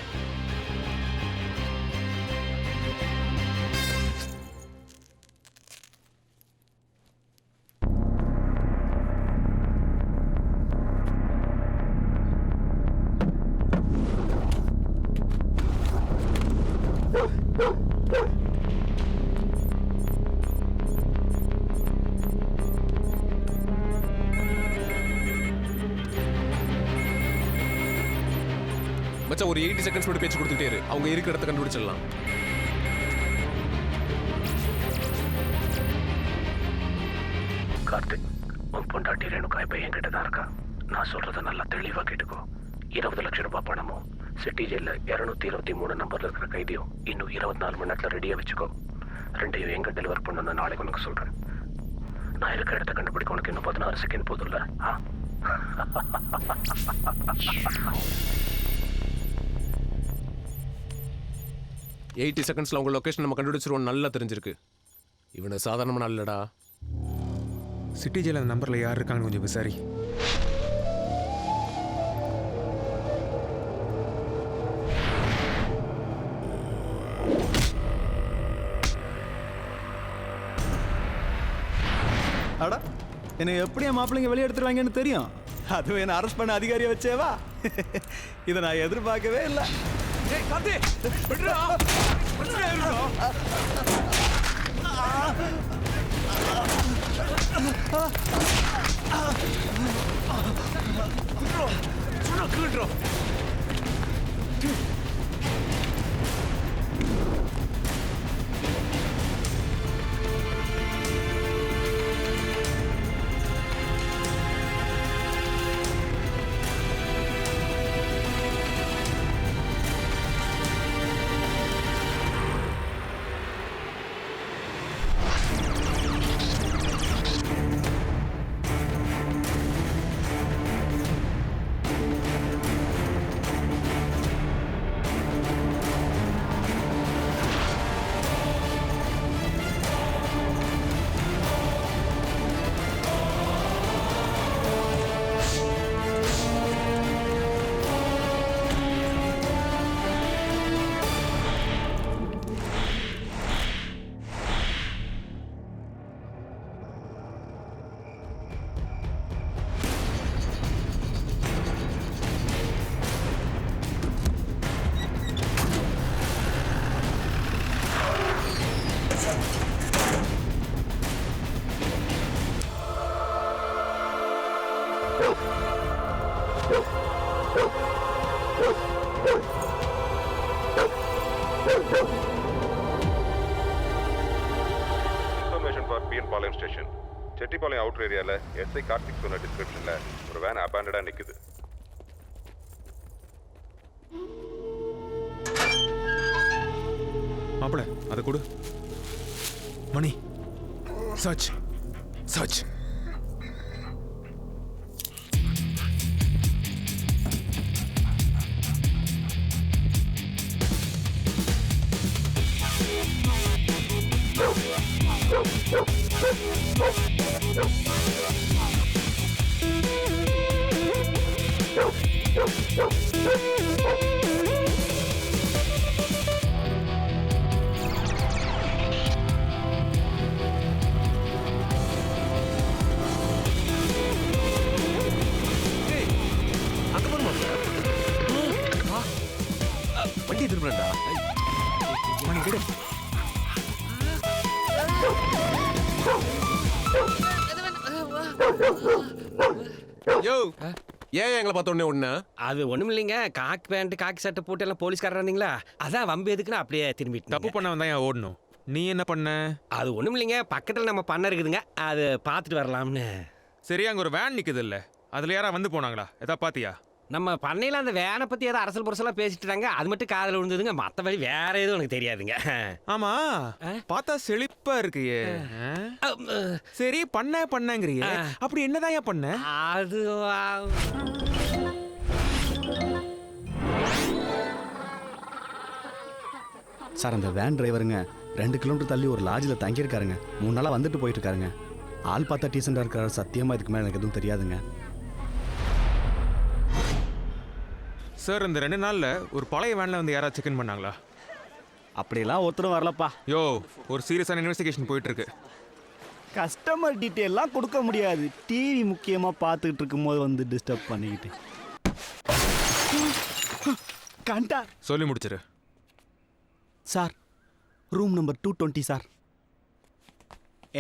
மச்சான் ஒரு 80 செகண்ட்ஸ் மட்டும் பேச்சு கொடுத்துட்டே இரு. அவங்க இருக்கிற இடத்த கண்டுபிடிச்சிடலாம். கார்த்திக், உன் பொண்டாட்டி ரேணுகா இப்ப என்கிட்ட தான் இருக்கா. நான் சொல்றத நல்லா தெளிவா கேட்டுக்கோ. 20 லட்சம் ரூபாய் பணமும் சிட்டி ஜெயில 223 நம்பர்ல இருக்கிற கைதியும் இன்னும் 24 மணி நேரத்துல ரெடியா வச்சுக்கோ. ரெண்டையும் எங்க டெலிவர் பண்ணணும்னு நாளைக்கு உனக்கு சொல்றேன். நான் இருக்கிற இடத்த கண்டுபிடிக்க உனக்கு இன்னும் 16 செகண்ட் போதும்ல? 80 செகண்ட்ஸ்ல உங்க லொகேஷன் நம்ம கண்டுபிடிச்சிருவோம். நல்லா தெரிஞ்சிருக்கு. இவனை சாதாரணமான இல்லடா. சிட்டி ஜெயில் அந்த நம்பரில் யார் இருக்காங்கன்னு கொஞ்சம் விசாரி. அடா என்னை எப்படி என் மாப்பிள்ளைங்க வெளியே எடுத்துருவாங்கன்னு தெரியும். அதுவும் என்ன அரெஸ்ட் பண்ண அதிகாரியை வச்சேவா? இதை நான் எதிர்பார்க்கவே இல்லை. Information for PN Palayam station. Chettipalayam outer ஏரியாவில் எஸ்ஐ கார்த்திக் சொன்ன டிஸ்கிரிப்ஷனில் ஒரு வேன் அபாண்டடாக நிற்குது. மாப்பிள அதை கொடு. Mani search search. வண்டி திரும்பலடா. மணி கிட்ட யோ ஏன் எங்களை பார்த்த உடனே ஒண்ணு? அது ஒண்ணும் இல்லைங்க, காக்கி பேண்ட் காக்கி சட்டை போட்டு எல்லாம் போலீஸ்காரர் இருந்தீங்களா, அதான் வம்பு எதுக்குன்னு அப்படியே திரும்பிட்டு. தப்பு பண்ண வந்தா ஏன் ஓடணும்? நீ என்ன பண்ண? அது ஒண்ணும் இல்லைங்க, பக்கத்துல நம்ம பண்ண இருக்குதுங்க, அது பார்த்துட்டு வரலாம்னு. சரி, அங்க ஒரு வேன் நிக்குது இல்ல, அதுல யாரா வந்து போனாங்களா? எதா பாத்தியா? நம்ம பண்ணையில அந்த வேனை பத்தி ஏதோ அரசல் புரசலா பேசிட்டு இருந்தாங்க, அது மட்டும் காதுல விழுந்ததுங்க, மத்தபடி வேற எதுவும் எனக்கு தெரியாதுங்க. ஆமா, பார்த்தா செழிப்பா இருக்கியே. சரி, பண்ணங்கிறியே, அப்படி என்னதான் பண்ண? அது சார், அந்த வேன் டிரைவருங்க 2 கிலோமீட்டர் தள்ளி ஒரு லாட்ஜில் தங்கியிருக்காருங்க. 3 நாளாக வந்துட்டு போயிட்டு இருக்காருங்க. ஆள் பார்த்தா டீசெண்டாக இருக்காரு. சத்தியமாக இதுக்கு மேலே எனக்கு எதுவும் தெரியாதுங்க. சார், இந்த 2 நாள்ல ஒரு பழைய வேன்ல வந்து யாராவது செக் இன் பண்ணாங்களா? அப்படியெல்லாம் ஒருத்தரும் வரலப்பா. யோ, ஒரு சீரியஸான இன்வெஸ்டிகேஷன் போயிட்டு இருக்கு. கஸ்டமர் டீட்டெயிலாம் கொடுக்க முடியாது. டிவி முக்கியமாக பார்த்துக்கிட்டு இருக்கும்போது வந்து டிஸ்டர்ப் பண்ணிக்கிட்டு. கண்டா சொல்லி முடிச்சிரு. Sir, room number 220 sir.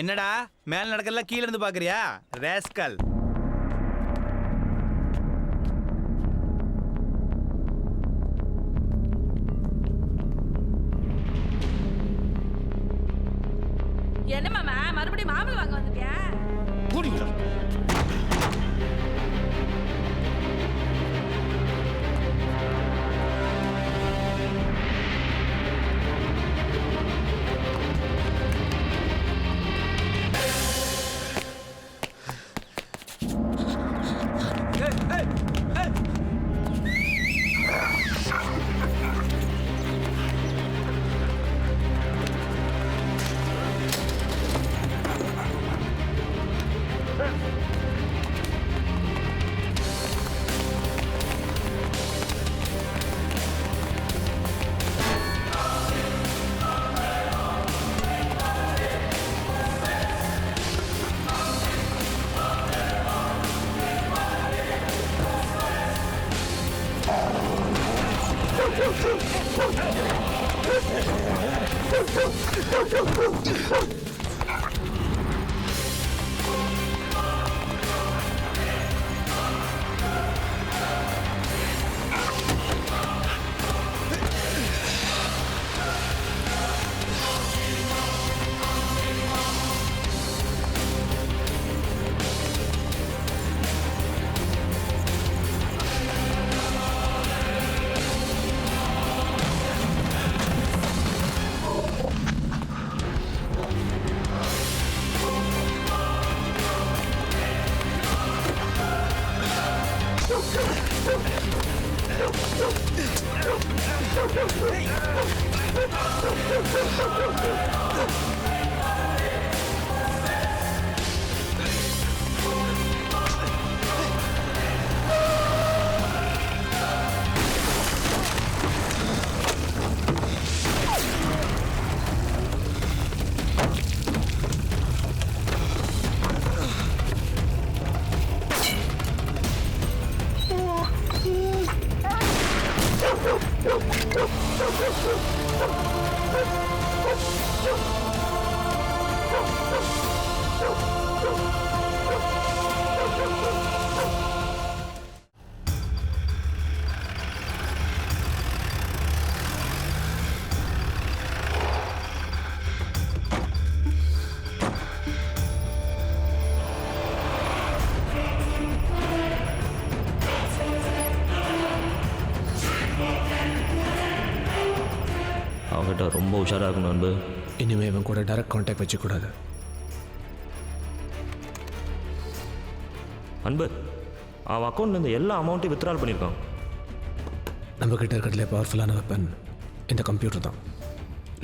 என்னடா மேல நடக்கலாம் கீழே இருந்து பாக்குறியா ரேஸ்கல்? என்ன மாமா மறுபடியும் மாம்பழம் வாங்க வந்துட்டியா? அவங்ககிட்ட ரொம்ப உஷாராக இருக்கணும் அன்பு. இனிமேல் இவன் கூட டைரக்ட் கான்டாக்ட் வச்சுக்கூடாது. அன்பு, அவன் அக்கௌண்ட்லேருந்து எல்லா அமௌண்ட்டையும் வித்ட்ரால் பண்ணியிருக்கான். நம்மக்கிட்ட இருக்கிறதுல பவர்ஃபுல்லான வெப்பன் இந்த கம்ப்யூட்டர் தான்.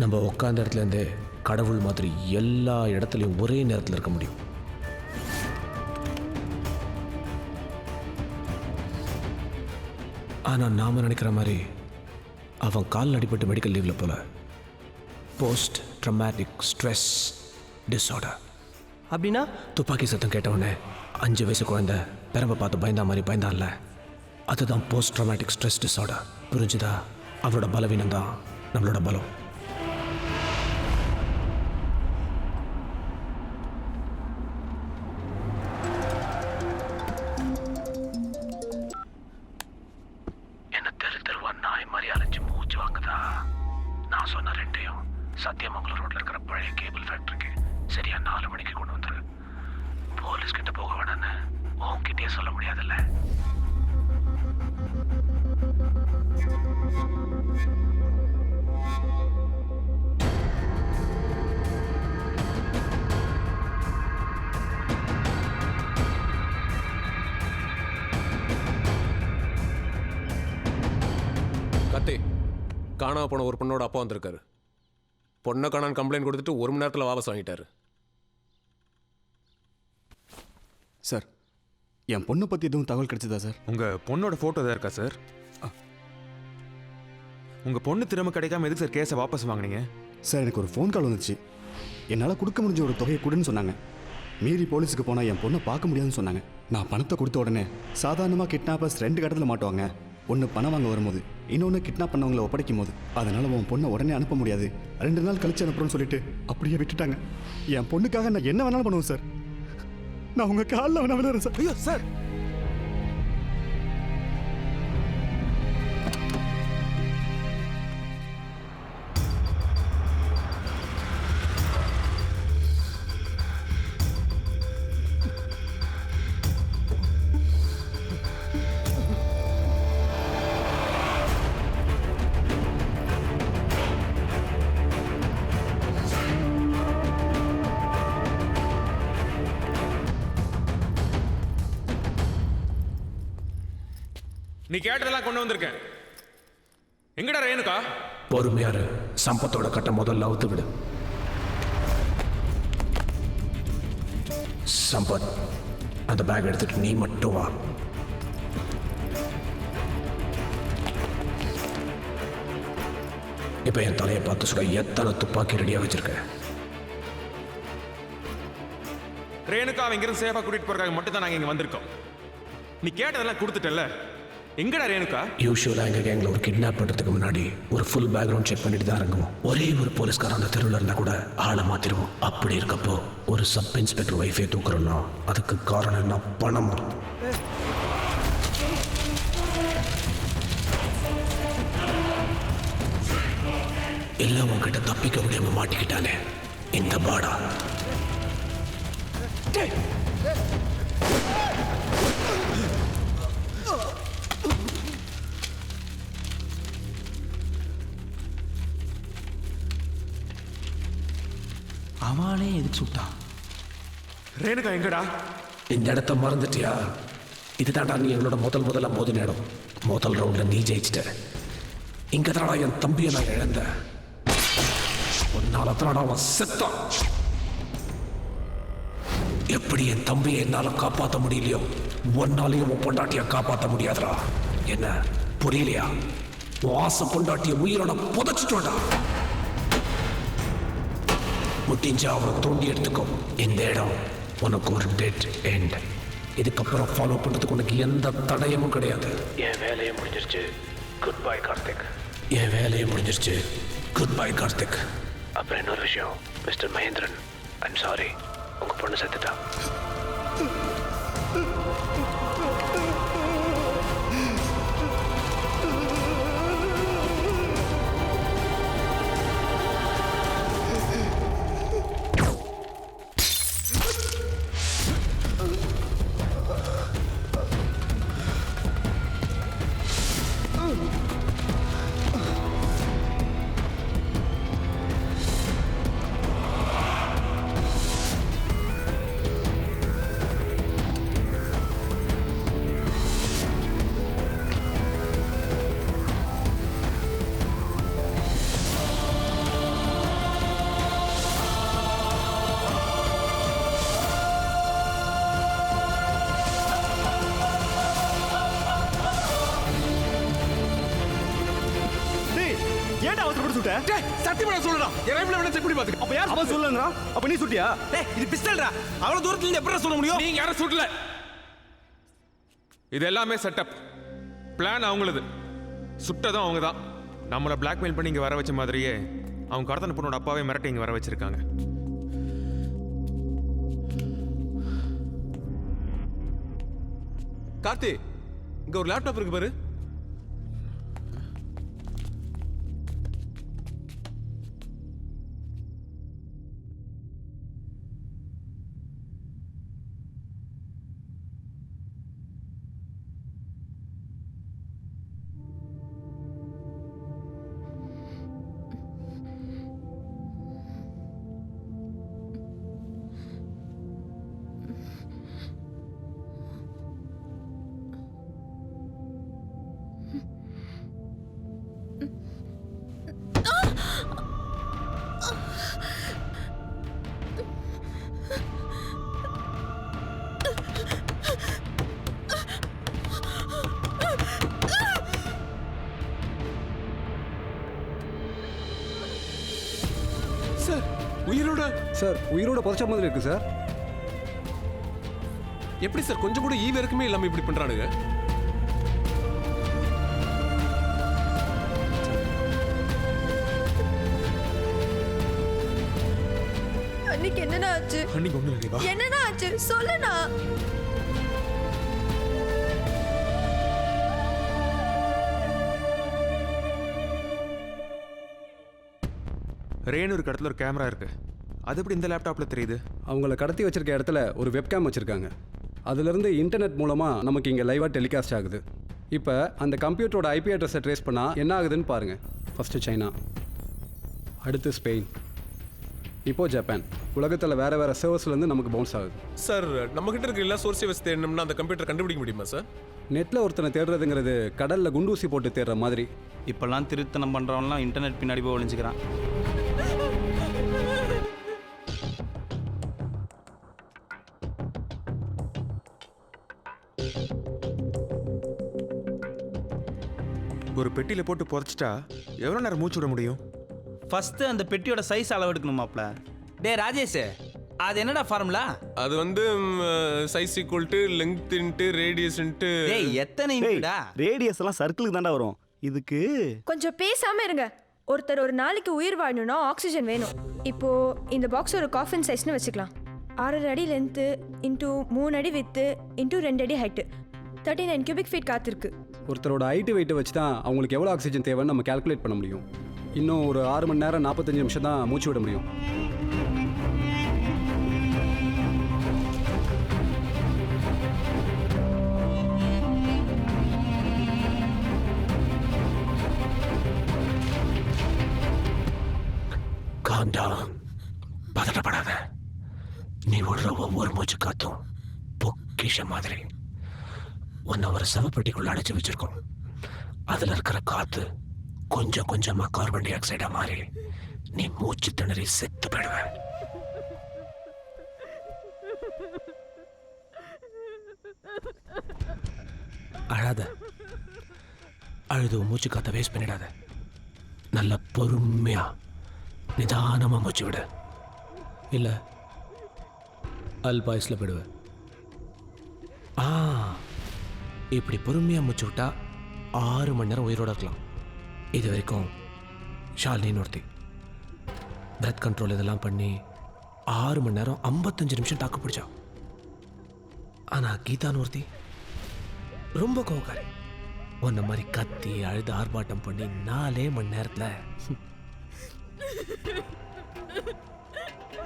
நம்ம உட்காந்த இடத்துலேருந்தே கடவுள் மாதிரி எல்லா இடத்துலையும் ஒரே நேரத்தில் இருக்க முடியும். ஆனால் நாம் நினைக்கிற மாதிரி அவன் கால் அடிபட்டு மெடிக்கல் லீவில் போல. Post traumatic stress disorder. அப்படின்னா துப்பாக்கி சத்தம் கேட்டவுடனே 5 வயசு குழந்தை பெரம்பை பார்த்து பயந்தா மாதிரி பயந்தான்ல, அதுதான் போஸ்ட் ட்ரமாட்டிக் ஸ்ட்ரெஸ் டிஸார்டர். புரிஞ்சுதா? அவளோட பலவீனம் தான் நம்மளோட பலம். ரோட்ல இருக்கிற பழைய கேபிள் ஃபேக்டரிக்கு சரியா 4 மணிக்கு கொண்டு வந்துரு. போலீஸ் கிட்ட போக வேணான்னு உன்கிட்டயே சொல்ல முடியாதுல்ல. கத்தி காணாம போன ஒரு பொண்ணோட அப்பா வந்திருக்காரு. பொண்ணை காணான்னு கம்ப்ளைண்ட் கொடுத்துட்டு 1 மணி நேரத்தில் வாபஸ் வாங்கிட்டாரு. சார் என் பொண்ணை பற்றி எதுவும் தகவல் கிடைச்சதா சார்? உங்கள் பொண்ணோட ஃபோட்டோ தான் இருக்கா சார்? உங்கள் பொண்ணு திரும்ப கிடைக்காம எதுக்கு சார் கேஸை வாபஸ் வாங்கினீங்க? சார் எனக்கு ஒரு ஃபோன் கால் வந்துச்சு. என்னால் கொடுக்க முடிஞ்ச ஒரு தொகையை கொடுன்னு சொன்னாங்க. மீறி போலீஸுக்கு போனால் என் பொண்ணை பார்க்க முடியாதுன்னு சொன்னாங்க. நான் பணத்தை கொடுத்த உடனே சாதாரணமாக கிட்னாப்பர்ஸ் 2 கட்டத்தில் மாட்டுவாங்க. ஒன்று பணம் வாங்க வரும்போது, இன்னொன்று கிட்னாப் பண்ணவங்களை ஒப்படைக்கும் போது. அதனால் உன் பொண்ணை உடனே அனுப்ப முடியாது, 2 நாள் கழிச்சு அனுப்புறோன்னு சொல்லிட்டு அப்படியே விட்டுட்டாங்க. என் பொண்ணுக்காக நான் என்ன வேணாலும் பண்ணுவேன் சார். நான் உங்கள் காலில் வேணா விளையாடுறேன் சார். ஐயோ சார், நீ கேட்டதெல்லாம் கொண்டு வந்திருக்கேன். எங்கடா ரேணுகா? பொறுமையாரு, சம்பத்தோட கட்ட முதல்ல அவுத்து விடு. சம்பத், அந்த பேக் எடுத்துட்டு நீ மட்டும் வா. இப்ப என் தலையை பார்த்து சுட எத்தனை துப்பாக்கி ரெடியா வச்சிருக்க? ரேணுகா இங்கிருந்து சேஃபா கூட்டிட்டு போறதுக்காக மட்டும் தான் நாங்க இங்க வந்திருக்கோம். நீ கேட்டதெல்லாம் கொடுத்துட்டல. எங்கடா ரேணுகா? யூஷுவலா எங்க கேங்ல ஒரு கிட்னாப் பண்றதுக்கு முன்னாடி ஒரு ஃபுல் பேக்ரவுண்ட் செக் பண்ணிட்டு தான் இறங்குவோம். ஒரே ஒரு போலீஸ்காரன் அந்த தெருவில் இருந்தா கூட ஆளை மாத்திருவோம். அப்படி இருக்கப்போ ஒரு சப் இன்ஸ்பெக்டர் வைஃபை தூக்குறோம்னா அதுக்கு காரணம் என்ன? பணமா? எல்லாம் உங்ககிட்ட தப்பிக்க முடியாம மாட்டிக்கிட்டானே இந்த பாடா. அவனே எதுக்கு சுட்டான்? ரேணுகா எங்கடா? இந்த இடத்த மறந்துட்டியா? இதுதான்டா நீ என்னோட முதல்ல மோதின இடம். முதல் ரவுண்ட்ல நீ ஜெயிச்சிட்ட. இங்க தானடா என் தம்பியை நான் இழந்தேன். உன்னால தானடா அவன் செத்தான். எப்படி என் தம்பியை என்னால காப்பாற்ற முடியலையோ ஒன்னாலையும் உன் பொண்டாட்டிய காப்பாற்ற முடியாதுடா. என்ன புரியலையா? உன் ஆசை பொண்டாட்டிய உயிரோட புதைச்சிட்டோடா. முட்டிஞ்சா அவரை தோண்டி எடுத்துக்கோ. இந்த இடம் உனக்கு ஒரு டெட் எண்ட். இதுக்கப்புறம் ஃபாலோ பண்றதுக்கு உனக்கு எந்த தடயமும் கிடையாது. என் வேலையை முடிஞ்சிருச்சு. Good bye Karthik. என் வேலையை முடிஞ்சிருச்சு. Good bye Karthik. அப்புறம் இன்னொரு விஷயம், மிஸ்டர் மகேந்திரன், ஐம் சாரி, உங்க பொண்ணு செத்துட்டா. சத்தியமா சொல்றா. என் ரைபிள் வேணா செக் பண்ணி பாத்துக்க. அப்ப யார் அவன் சொல்லலங்கறா? அப்ப நீ சுட்டியா? டேய் இது பிஸ்டல்டா. அவ்வளவு தூரத்துல இருந்து எப்படி சொல்ல முடியும்? நீங்க யாரும் சுடல. இது எல்லாமே செட்டப். பிளான் அவங்களுது. சுட்டதும் அவங்க தான். நம்மளை பிளாக்மெயில் பண்ணி இங்க வர வச்ச மாதிரியே அவங்க கடத்தன பொண்ணோட அப்பாவே மிரட்டி இங்க வர வச்சிருக்காங்க. கார்த்தி, இங்க ஒரு லேப்டாப் இருக்கு பாரு. சார் உயிரோட புதைச்ச மாதிரி இருக்கு சார். எப்படி சார் கொஞ்சம் கூட ஈவு இருக்குமே இல்லாம இப்படி பண்றானுங்க? அன்னைக்கு என்னடா ஆச்சு? அன்னைக்கு ஒண்ணு இல்லையா? என்னடா ஆச்சு சொல்லுண்ணா. ரேணு இருக்க இடத்துல ஒரு கேமரா இருக்கு. அது எப்படி இந்த லேப்டாப்ல தெரியுது? அவங்கள கடத்தி வச்சிருக்க இடத்துல ஒரு வெப்கேம் வச்சுருக்காங்க. அதுலேருந்து இன்டர்நெட் மூலமாக நமக்கு இங்கே லைவாக டெலிகாஸ்ட் ஆகுது. இப்போ அந்த கம்ப்யூட்டரோட ஐபி அட்ரஸை ட்ரேஸ் பண்ணால் என்ன ஆகுதுன்னு பாருங்கள். ஃபஸ்ட்டு சைனா, அடுத்து ஸ்பெயின், இப்போது ஜப்பான். உலகத்தில் வேறு வேறு சர்வர்ஸ்லேருந்து நமக்கு பவுன்ஸ் ஆகுது. சார் நம்மகிட்ட இருக்க எல்லா சோர்ஸை வச்சு தேடணும்னா அந்த கம்ப்யூட்டர் கண்டுபிடிக்க முடியுமா சார்? நெட்டில் ஒருத்தனை தேடுறதுங்கிறது கடலில் குண்டூசி போட்டு தேடுற மாதிரி. இப்போல்லாம் திருத்தனம் பண்ணுறவன்லாம் இன்டர்நெட் பின்னாடி போய் ஒளிஞ்சுக்கிறான். ஒரு பெட்டியில போட்டு புதைச்சிட்டா எவ்வளோ நேரம் மூச்சு விட முடியும்? ஃபஸ்ட்டு அந்த பெட்டியோட சைஸ் அளவு எடுக்கணுமாப்ல. டே ராஜேஷ், அது என்னடா ஃபார்முலா? அது வந்து size equal to length into radius into. டேய் எத்தனை இன்ட்டுடா? ரேடியஸ் எல்லாம் சர்க்கிளுக்கு தான்டா வரும். இதுக்கு கொஞ்சம் பேசாம இருங்க. ஒருத்தர் ஒரு நாளைக்கு உயிர் வாழணும்னா ஆக்சிஜன் வேணும். இப்போ இந்த பாக்ஸ் ஒரு காஃபின் சைஸ்னு வச்சுக்கலாம். 6 அடி லென்த்து இன்டூ 3 அடி வித்து இன்டூ 2 அடி ஹைட்டு 39 கியூபிக் ஃபீட் காத்திருக்கு. ஒருத்தரோட ஹைட்டு வெயிட்டை வச்சு தான் அவங்களுக்கு எவ்வளோ ஆக்சிஜன் தேவைன்னு நம்ம கால்குலேட் பண்ண முடியும். இன்னும் ஒரு 6 மணி நேரம் 45 நிமிஷம் தான் மூச்சு விட முடியும். பதட்டப்படாத. நீ விடுற ஒவ்வொரு மூச்சு காத்தும் பொக்கிஷ மாதிரி. உன்னை ஒரு சவப்பெட்டிக்குள்ள அடைச்சு வச்சிருக்கோம். அதுல இருக்கிற காத்து கொஞ்சம் கொஞ்சமா கார்பன் டை ஆக்சைடா மாறி நீ மூச்சு திணறி செத்து போயிடுவ. அழாத. அழுது மூச்சு காத்த வேஸ்ட் பண்ணிடாத. நல்ல பொறுமையா நிதானமா மூச்சு விடு. இல்ல அல்பாயுஸ்ல போயிடுவ. இப்படி பொறுமையா மூச்சு விட்டா 6 மணி நேரம் உயிரோட இருக்கலாம். இது வரைக்கும் ஷாலினின்னு ஒருத்தி பிரெத் கண்ட்ரோல் இதெல்லாம் பண்ணி 6 மணி நேரம் 55 நிமிஷம் தாக்கு பிடிச்சா. ஆனா கீதான்னு ஒருத்தி ரொம்ப கோவக்காரி. உன்ன மாதிரி கத்தி அழுது ஆர்ப்பாட்டம் பண்ணி 4 மணி நேரத்துல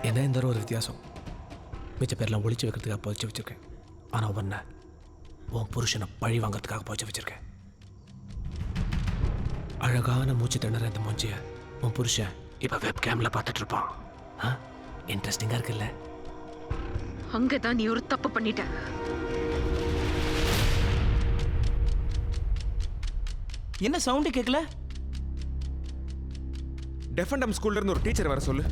என்ன இந்த ஒரு வித்தியாசம். மிச்ச பேர்லாம் ஒளிச்சு வைக்கிறதுக்காக புதைச்சு வச்சிருக்கேன். ஆனா உன்னை உன் புருஷனை பழி வாங்கிறதுக்காக புதைச்சு வச்சிருக்கேன். அழகான மூச்சு திணற இந்த மூச்சிய உன் புருஷன் இப்ப வெப் கேம்ல பார்த்துட்டு இருப்பான். இன்ட்ரெஸ்டிங்கா இருக்குல்ல? அங்கதான் நீ ஒரு தப்பு பண்ணிட்ட. என்ன சவுண்டு கேட்கல? டெஃபண்டம் ஸ்கூல்ல இருந்து ஒரு டீச்சர் வர சொல்லு.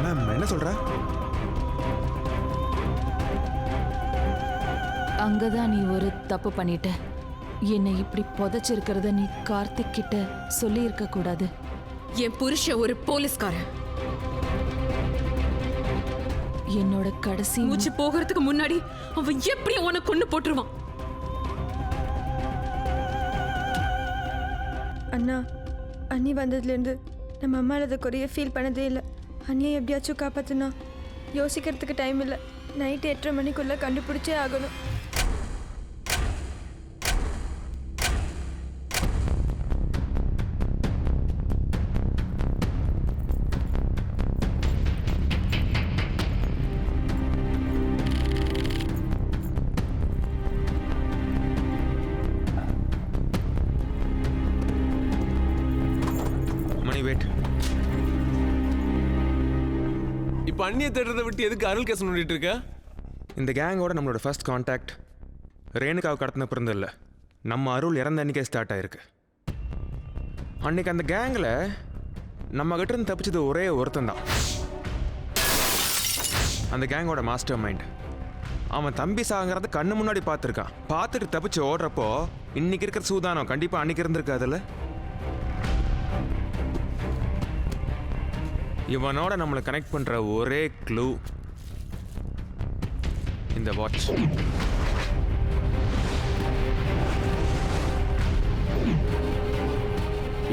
மேம் என்ன சொல்ற? அங்கதான் நீ ஒரு தப்பு பண்ணிட்ட. என்னை இப்படி புதைச்சிருக்கிறத நீ கார்த்திக் கிட்ட சொல்லி இருக்க கூடாது. என் புருஷன் ஒரு போலீஸ்காரன். என்னோட கடைசி மூச்சு போகிறதுக்கு முன்னாடி அவன் எப்படி உன்னை கொண்டு போட்டுருவான். அண்ணா, அண்ணி வந்ததுலேருந்து நம்ம அம்மா அதை குறைய ஃபீல் பண்ணதே இல்லை. அண்ணியை எப்படியாச்சும் காப்பாத்துனா. யோசிக்கிறதுக்கு டைம் இல்லை. நைட்டு 8:30 மணிக்குள்ளே கண்டுபிடிச்சே ஆகணும். இப்போ அண்ணியை தேடுறதை விட்டு எதுக்கு அருள் கேஸ் நோண்டிட்டு இருக்க? இந்த கேங்கோட நம்மளோட ஃபர்ஸ்ட் கான்டாக்ட் ரேணுகாவை கடத்தின பிறந்த இல்லை, நம்ம அருள் இறந்த அன்னைக்கே ஸ்டார்ட் ஆயிருக்கு. அன்னைக்கு அந்த கேங்கில் நம்ம கிட்ட இருந்து தப்பிச்சது ஒரே ஒருத்தன் தான். அந்த கேங்கோட மாஸ்டர் மைண்ட் அவன் தம்பி சாகிறத கண்ணு முன்னாடி பார்த்துருக்கான். பார்த்துட்டு தப்பிச்சு ஓடுறப்போ இன்னைக்கு இருக்கிற சூதானம் கண்டிப்பா அன்னைக்கு இருந்திருக்காதுல்ல. இவனோட நம்மளை கனெக்ட் பண்ற ஒரே க்ளூ இந்த வாட்ச்.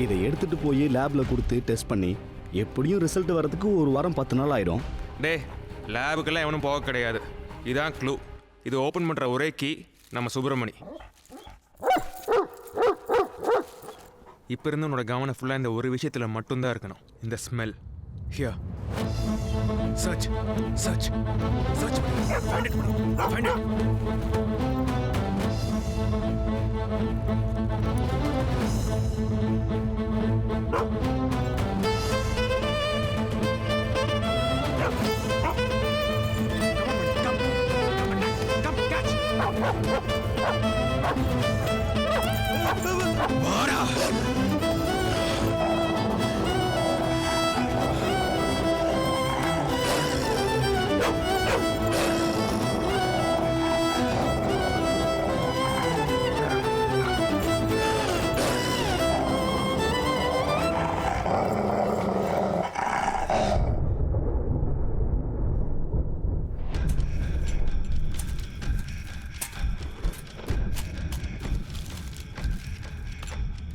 இதை எடுத்துட்டு போய் லேப்ல கொடுத்து டெஸ்ட் பண்ணி எப்படியும் ரிசல்ட் வரதுக்கு 1 வாரம் 10 நாள் ஆயிடும். டே, லேபுக்கெல்லாம் எவனும் போக கிடையாது. இதான் க்ளூ. இது ஓப்பன் பண்ற ஒரே கீ நம்ம சுப்பிரமணி. இப்போ இருந்து உன்னோட கவனம் ஃபுல்லாக இந்த ஒரு விஷயத்தில் மட்டும்தான் இருக்கணும். இந்த smell. Here search search search find it find it. வாடா.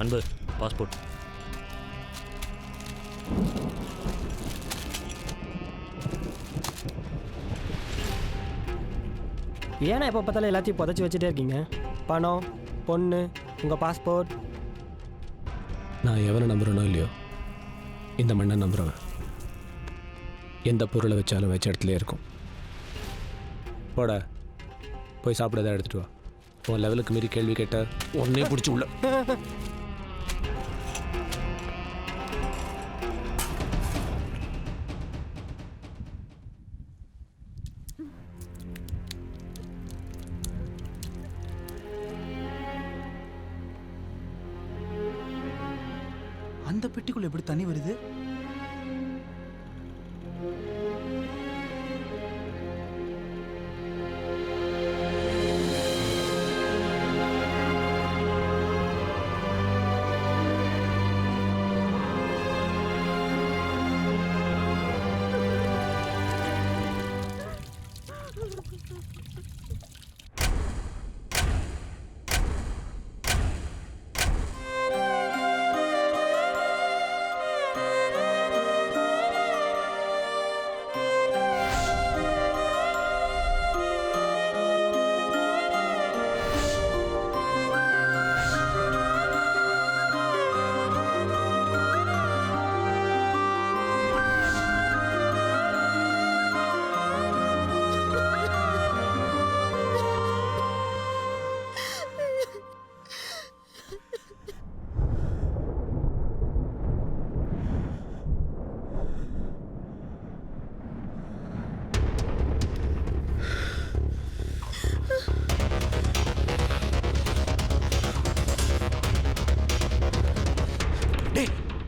அன்பு, பாஸ்போர்ட். ஏன்னா எப்போ பார்த்தாலும் எல்லாத்தையும் புதைச்சி வச்சுட்டே இருக்கீங்க? பணம், பொண்ணு, உங்கள் பாஸ்போர்ட். நான் எவனை நம்புறேனோ இல்லையோ, இந்த மண்ணை நம்புறவன் எந்த பொருளை வச்சாலும் வச்ச இடத்துல இருக்கும். போட போய் சாப்பிடதான் எடுத்துட்டு வா. உன் லெவலுக்கு மீறி கேள்வி கேட்ட உடனே பிடிச்சி உள்ள. அந்த பெட்டிக்குள்ள எப்படி தண்ணி வருது?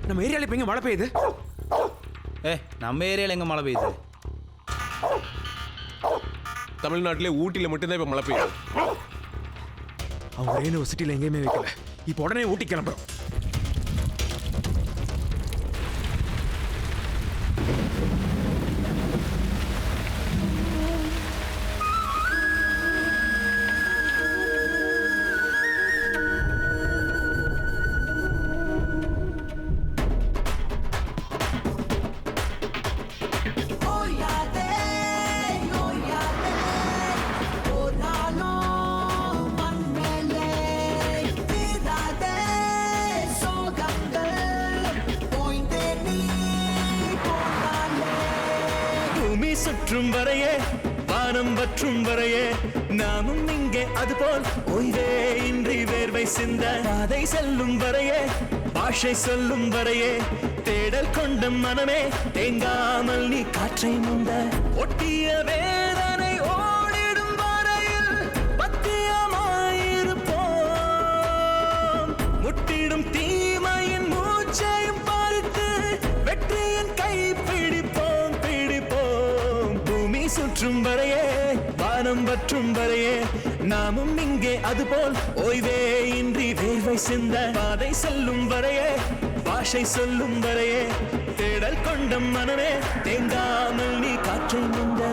நம்ம ஏரியால இப்ப எங்க மழை பெய்யுது? நம்ம ஏரியால எங்க மழை பெய்யுது? தமிழ்நாட்டிலே ஊட்டியில் மட்டும்தான் இப்போ மழை பெய்யுது. அவங்க யூனிவர்சிட்டியில் எங்கேயுமே வைக்கல. இப்போ உடனே ஊட்டி கிளம்புறோம். சுற்றும் வரையே வானம் வற்றும் வரையே நாமும் இங்கே அதுபோல் ஓய்வே இன்றி வேர்வை சிந்த பாதை செல்லும் வரையே பாஷை சொல்லும் வரையே தேடல் கொண்ட மனமே தேங்காமல் நீ காற்றை முந்த ஒட்டிய வேதனை ஓடிடும் வரையில் பத்தியமாயிருப்போம் முட்டிடும் தீமையின் மூச்சையும் பார்த்து வெற்றியின் கை பிடிப்போம் சுற்றும் வரையே வானம் வற்றும் வரையே நாமும் இங்கே அதுபோல் ஓய்வே இன்றி வேர்வை சிந்த பாதை செல்லும் வரையே பாஷை சொல்லும் வரையே தேடல் கொண்ட மனமே தேங்காமல் நீ காற்றை நின்ற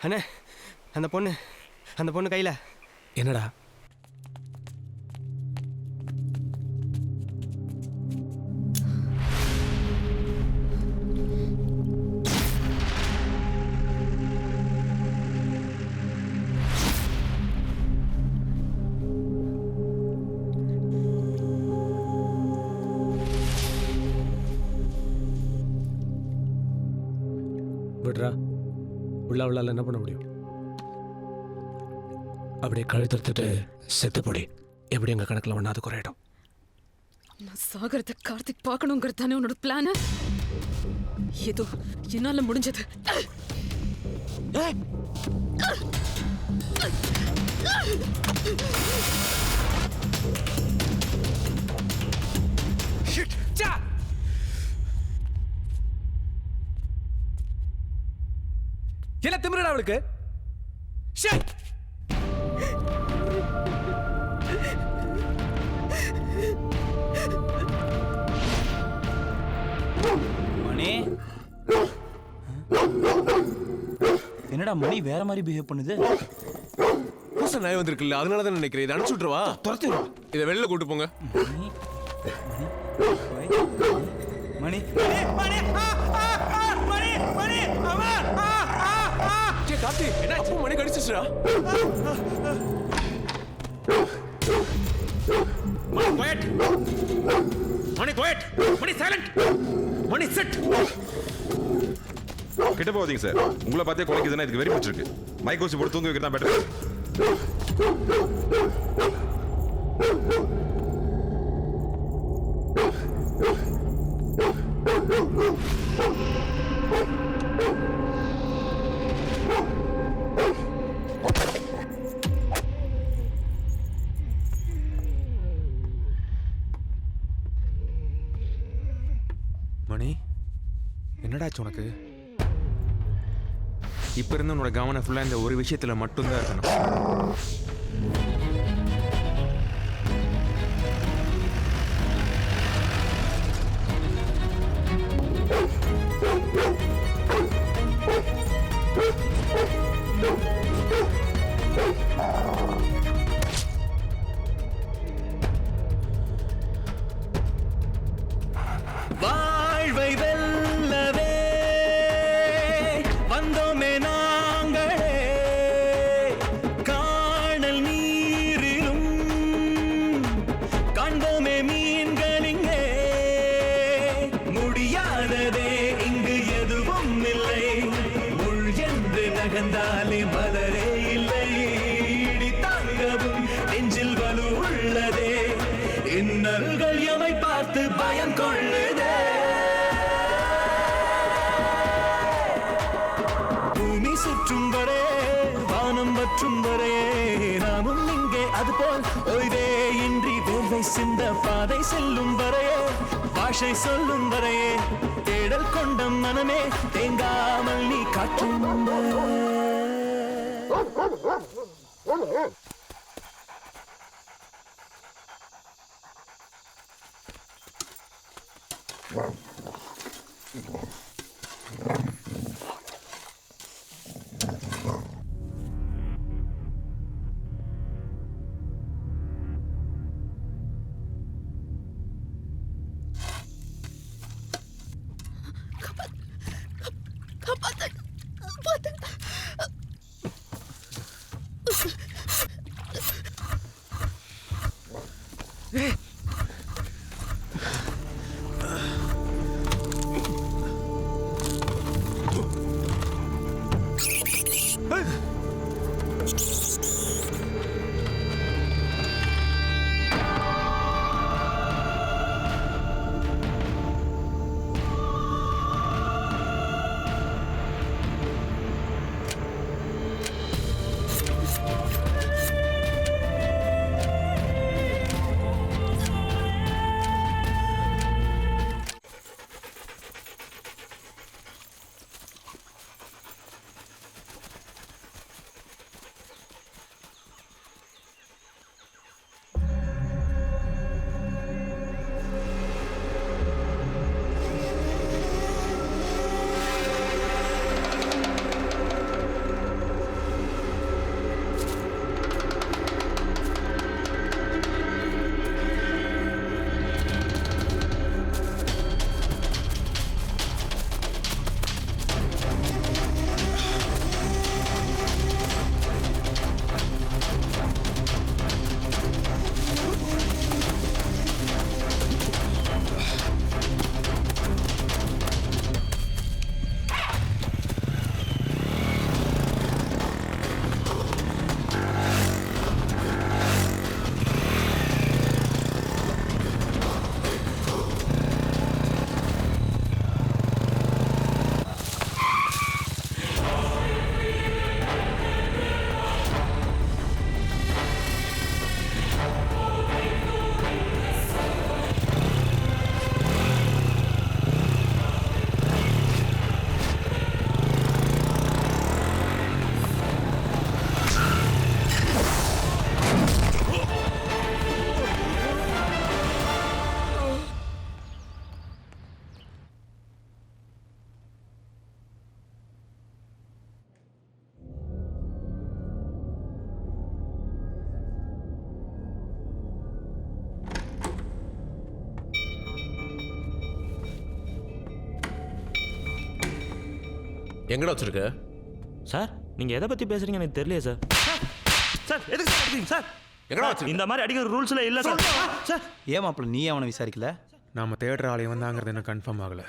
அண்ணே அந்த பொண்ணு கையில் என்னடா விட்றா உள்ளாவில் என்ன பண்ண முடியும்? அப்படியே கழுத்தெடுத்துட்டு செத்து போடி. எப்படி எங்கள் கணக்கில் ஒன்றாவது குறையிடும். நான் சாகரத்தை கார்த்திக் பார்க்கணுங்கிறது தானே உன்னோட பிளான்? ஏதோ என்னால முடிஞ்சது. என்ன திமிரடா அவளுக்கு? மணி என்னடா மணி வேற மாதிரி பிஹேவ் பண்ணுது. புதுசா நாய் வந்திருக்குல்ல, அதனால தான் நினைக்கிறேன். இதை அனுப்பிச்சு விட்டுருவா, துரத்தி விடுவா. இதை வெளில கூட்டு போங்க. மணி கார்த்தி, என்ன அப்போ மணி கடிச்சிச்சுடா. மணி சைலண்ட். மணி செட். கிட்ட போவீங்க சார். உங்களை பார்த்தே குலைக்குதுன்னா இதுக்கு வெறி பிடிச்சிருக்கு. மைக் ஊசி போட்டு தூங்க வைக்கிறதா பெட்டர். மணி என்னடாச்சு உனக்கு? இப்ப இருந்து உன்னோட கவனம் ஃபுல்லா இந்த ஒரு விஷயத்துல மட்டும்தான் இருக்கணும். வாழ்வை வெல்லவே வந்தோமே நாங்களே, காணல் நீரிலும் காண்போமே மீன்களிங்கே. முடியாததே இங்கு எதுவும் இல்லை, முள் என்று நகர்ந்தாலே மலரே இல்லை. இடி தாங்கவும் நெஞ்சில் வலு உள்ளதே, இன்னல்கள் எமை பார்த்து பயம் கொள்ளுதே. பூமி சுற்றும் வரை வானம் வற்றும் வரை நாமும் இங்கே அதுபோல் ஓய்வே இன்றி வேர்வை சிந்த பாதை செல்லும் வரையே பாஷை சொல்லும் வரையே தேடல் கொண்ட மனமே தேங்காமல் நீ காற்று எங்கடா வச்சிருக்க? சார் நீங்கள் எதை பற்றி பேசுகிறீங்க எனக்கு தெரியலையே சார். சார் எதுக்கு சார் அடிக்கிறீங்க சார்? எங்கடா வச்சிருக்க? இந்த மாதிரி அடிக்கிற ரூல்ஸ்ல இல்லை சார். சார் ஏன் மாப்பிள்ள நீ அவனை விசாரிக்கல? நாம தேடுற ஆளை வந்தாங்கிறது என்ன கன்ஃபார்ம் ஆகல.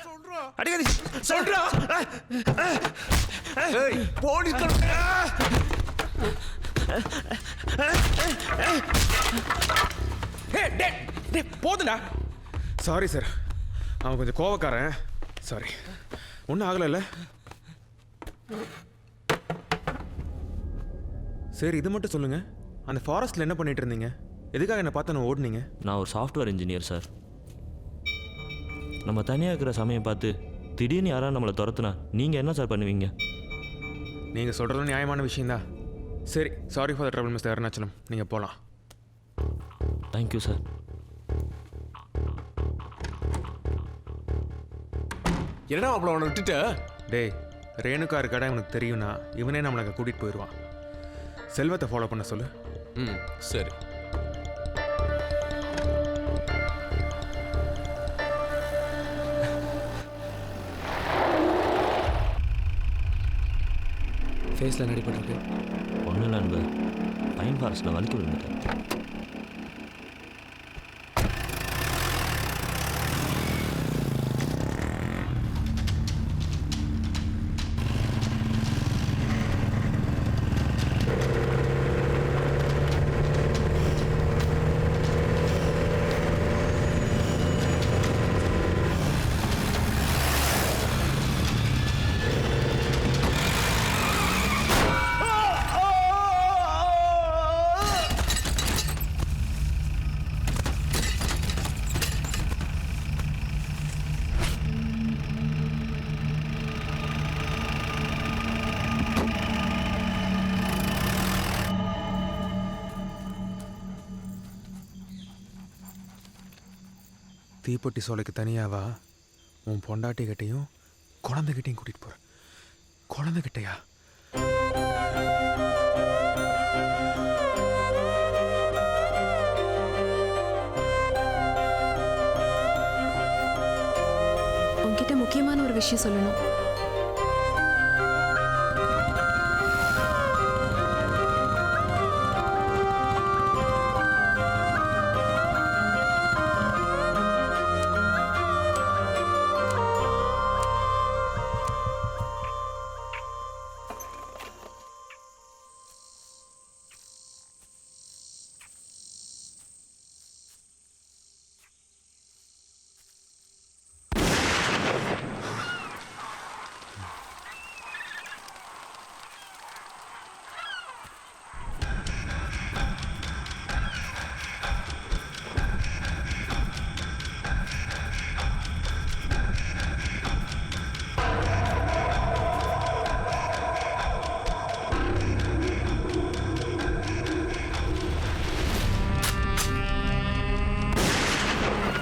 அடிக்காதீங்க சொல்றா. ஏய் போலீஸ் போதுடா. சாரி சார், அவன் கொஞ்சம் கோவக்காரன். சாரி, ஒன்றும் ஆகலைல்ல? சரி இது மட்டும் சொல்லுங்க, அந்த ஃபாரஸ்ட்ல என்ன பண்ணிட்டு இருந்தீங்க? எதுக்காக என்ன பார்த்து நான் ஓடுனீங்க? நான் ஒரு சாஃப்ட்வேர் இன்ஜினியர் சார். நம்ம தனியாக இருக்கிற சமயம் பார்த்து திடீர்னு யாராவது நம்மளை துரத்துனா நீங்கள் என்ன சார் பண்ணுவீங்க? நீங்கள் சொல்கிறது நியாயமான விஷயம்தான். சரி, sorry for the trouble mister Arunachalam, நீங்கள் போகலாம். Thank you sir. என்னடா அப்பளம் அவனை விட்டுட்ட? டேய், ரேணுகா இருக்காடா இவனுக்கு தெரியும்னா இவனே நம்மளை அங்கே கூட்டிகிட்டு போயிடுவான். செல்வத்தை ஃபாலோ பண்ண சொல்லு. ம் சரி. ஃபேஸில் நடிப்பட்டு ஒன்றும் இல்லை அன்பு, பைன் ஃபாரஸ்ட்டில் வலிக்கு விழுந்துட்டேன். தீப்பெட்டி சோலைக்கு தனியாவா? உன் பொண்டாட்டிக்கிட்டையும் குழந்தைகிட்டையும் கூட்டிகிட்டு போகிறேன். குழந்தைகிட்டையா? உன்கிட்ட முக்கியமான ஒரு விஷயம் சொல்லணும்.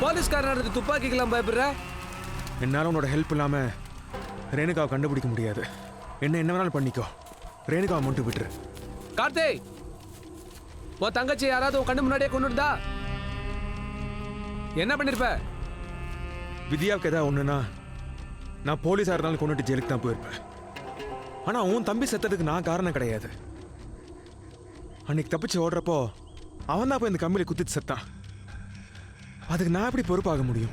போலீஸ்காரன் துப்பாக்கிக்கெல்லாம் பயப்படுற? என்னால் உன்னோட ஹெல்ப் இல்லாமல் ரேணுகாவை கண்டுபிடிக்க முடியாது. என்ன வேணாலும் பண்ணிக்கோ, ரேணுகாவை மட்டும் விட்டுரு. கார்த்தி, உன் தங்கச்சி யாராவது உன் கண்ணு முன்னாடியே கொண்டு இருந்தா என்ன பண்ணிருப்ப? வித்யாவுக்கு ஏதாவது ஒன்றுனா நான் போலீஸாக இருந்தாலும் கொண்டுட்டு ஜெயிலுக்கு தான் போயிருப்பேன். ஆனால் உன் தம்பி செத்ததுக்கு நான் காரணம் கிடையாது. அன்னைக்கு தப்பிச்சு ஓடுறப்போ அவன் தான் போய் இந்த கம்பியில் குத்திட்டு செத்தான். அதுக்கு நான் எப்படி பொறுப்பாக முடியும்?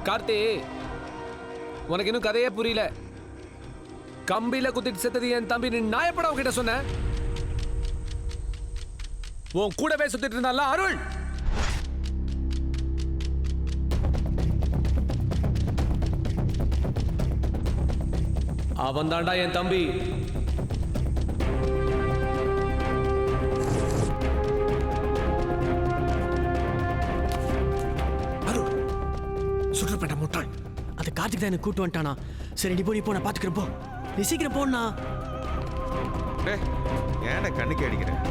கார்த்தி, உனக்கு இன்னும் கதையே புரியல. கம்பியில குத்திட்டு செத்தது என் தம்பி, நீ நாயப்பட உன்கிட்ட சொன்ன. உன் கூடவே சுத்திட்டு இருந்தால அருள். அவன் தாண்டா என் தம்பி. சுற்றுப்பட்ட முட்டாள், அது கார்த்திக் தான் எனக்கு கூட்டு வந்துட்டானா? சரி நீ போ, நான் பாத்துக்கிறேன். போ, நீ சீக்கிரம் போனா. ஏன்டா கண்ணுக்கு அடிக்கிறேன்?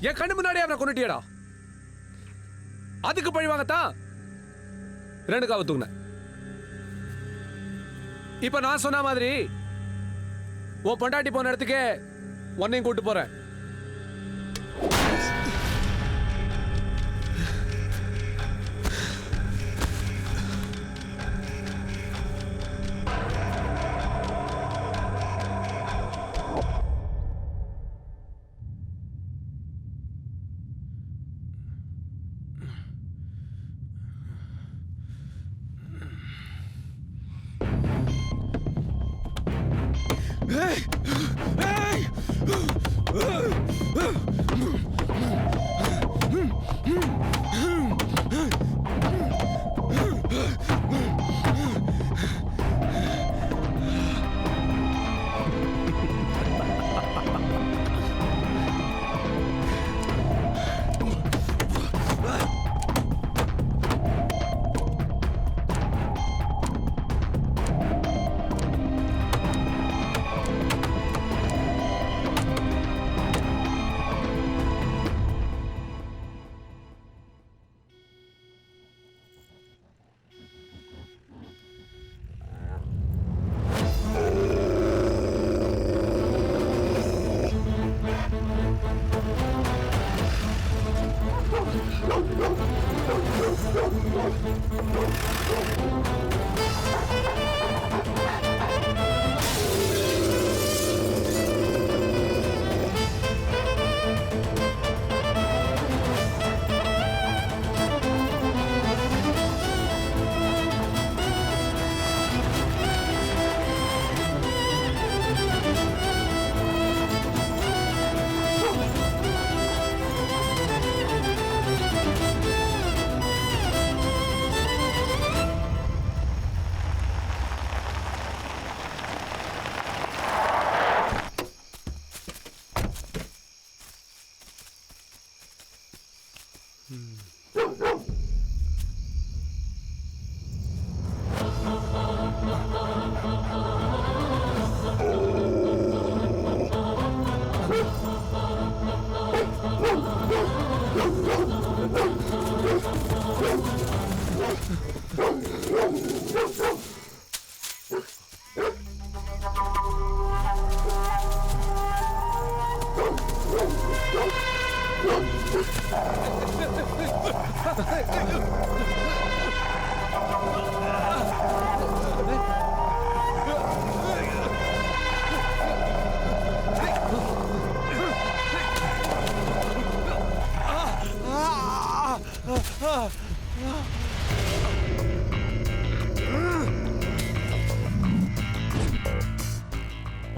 என் கண்ணு முன்னாடி அவனை கொண்டுட்டியடா. அதுக்கு பழி வாங்கத்தான் ரேணுகாவை தூக்குன. இப்ப நான் சொன்ன மாதிரி உன் பொண்டாட்டி போன இடத்துக்கே உன்னையும் கூட்டு போறேன்.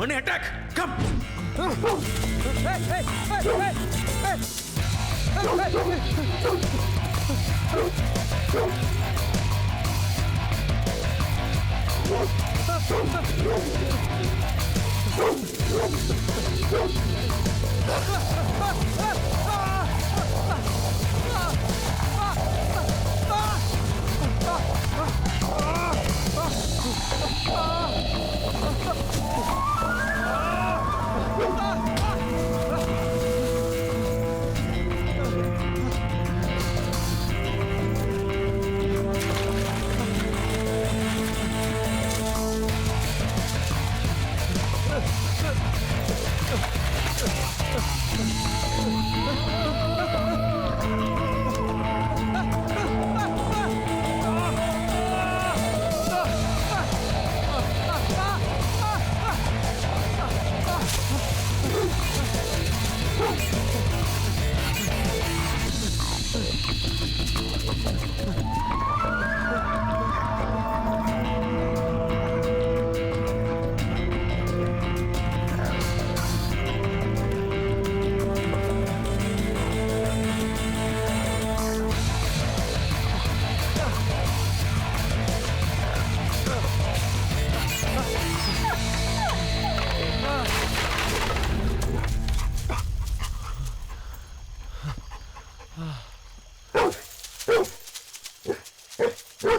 One attack! Come!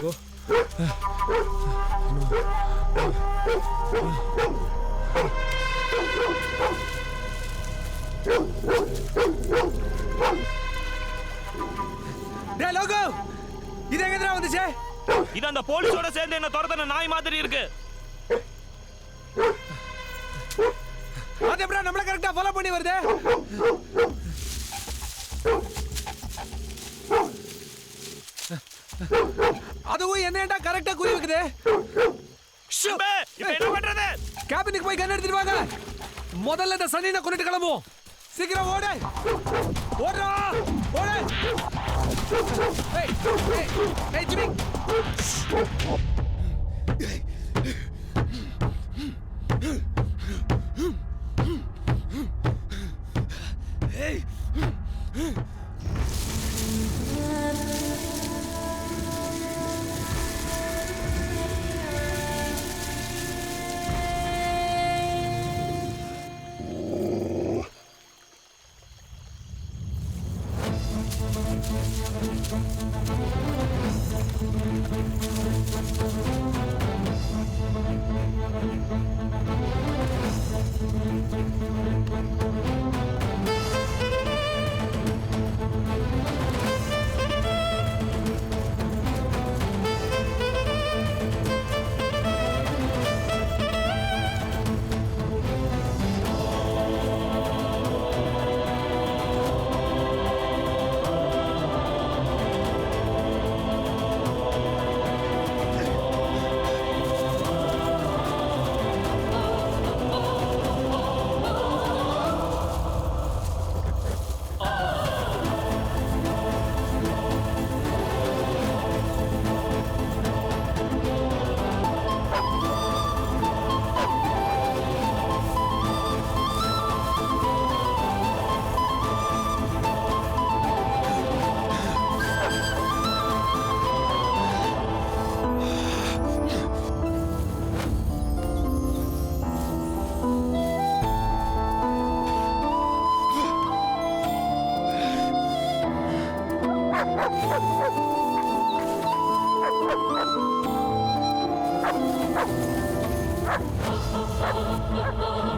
Go. வந்துச்சே? இது அந்த போலீஸோட சேர்ந்து என்ன துரத்துன நாய் மாதிரி இருக்கு. அது எப்படா நம்மள கரெக்டா ஃபாலோ பண்ணி வருது? அதுவும் என்னடா கரெக்டா குறி வைக்குது? இப்போ என்ன பண்றது? கேபினுக்கு போய் கன் எடுத்துட்டு வாங்க. முதல்ல இந்த சனினை கொண்டுட்டு கிளம்புவோம். சீக்கிரம் ஓடு. ஓடுறா. ஓடு. ஏய் ஏய் ஏய் ஜிமி. ஏய்.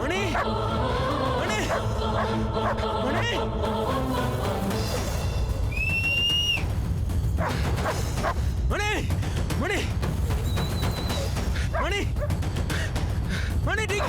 மணி மணி மணி மணி மணி மணி மணி டி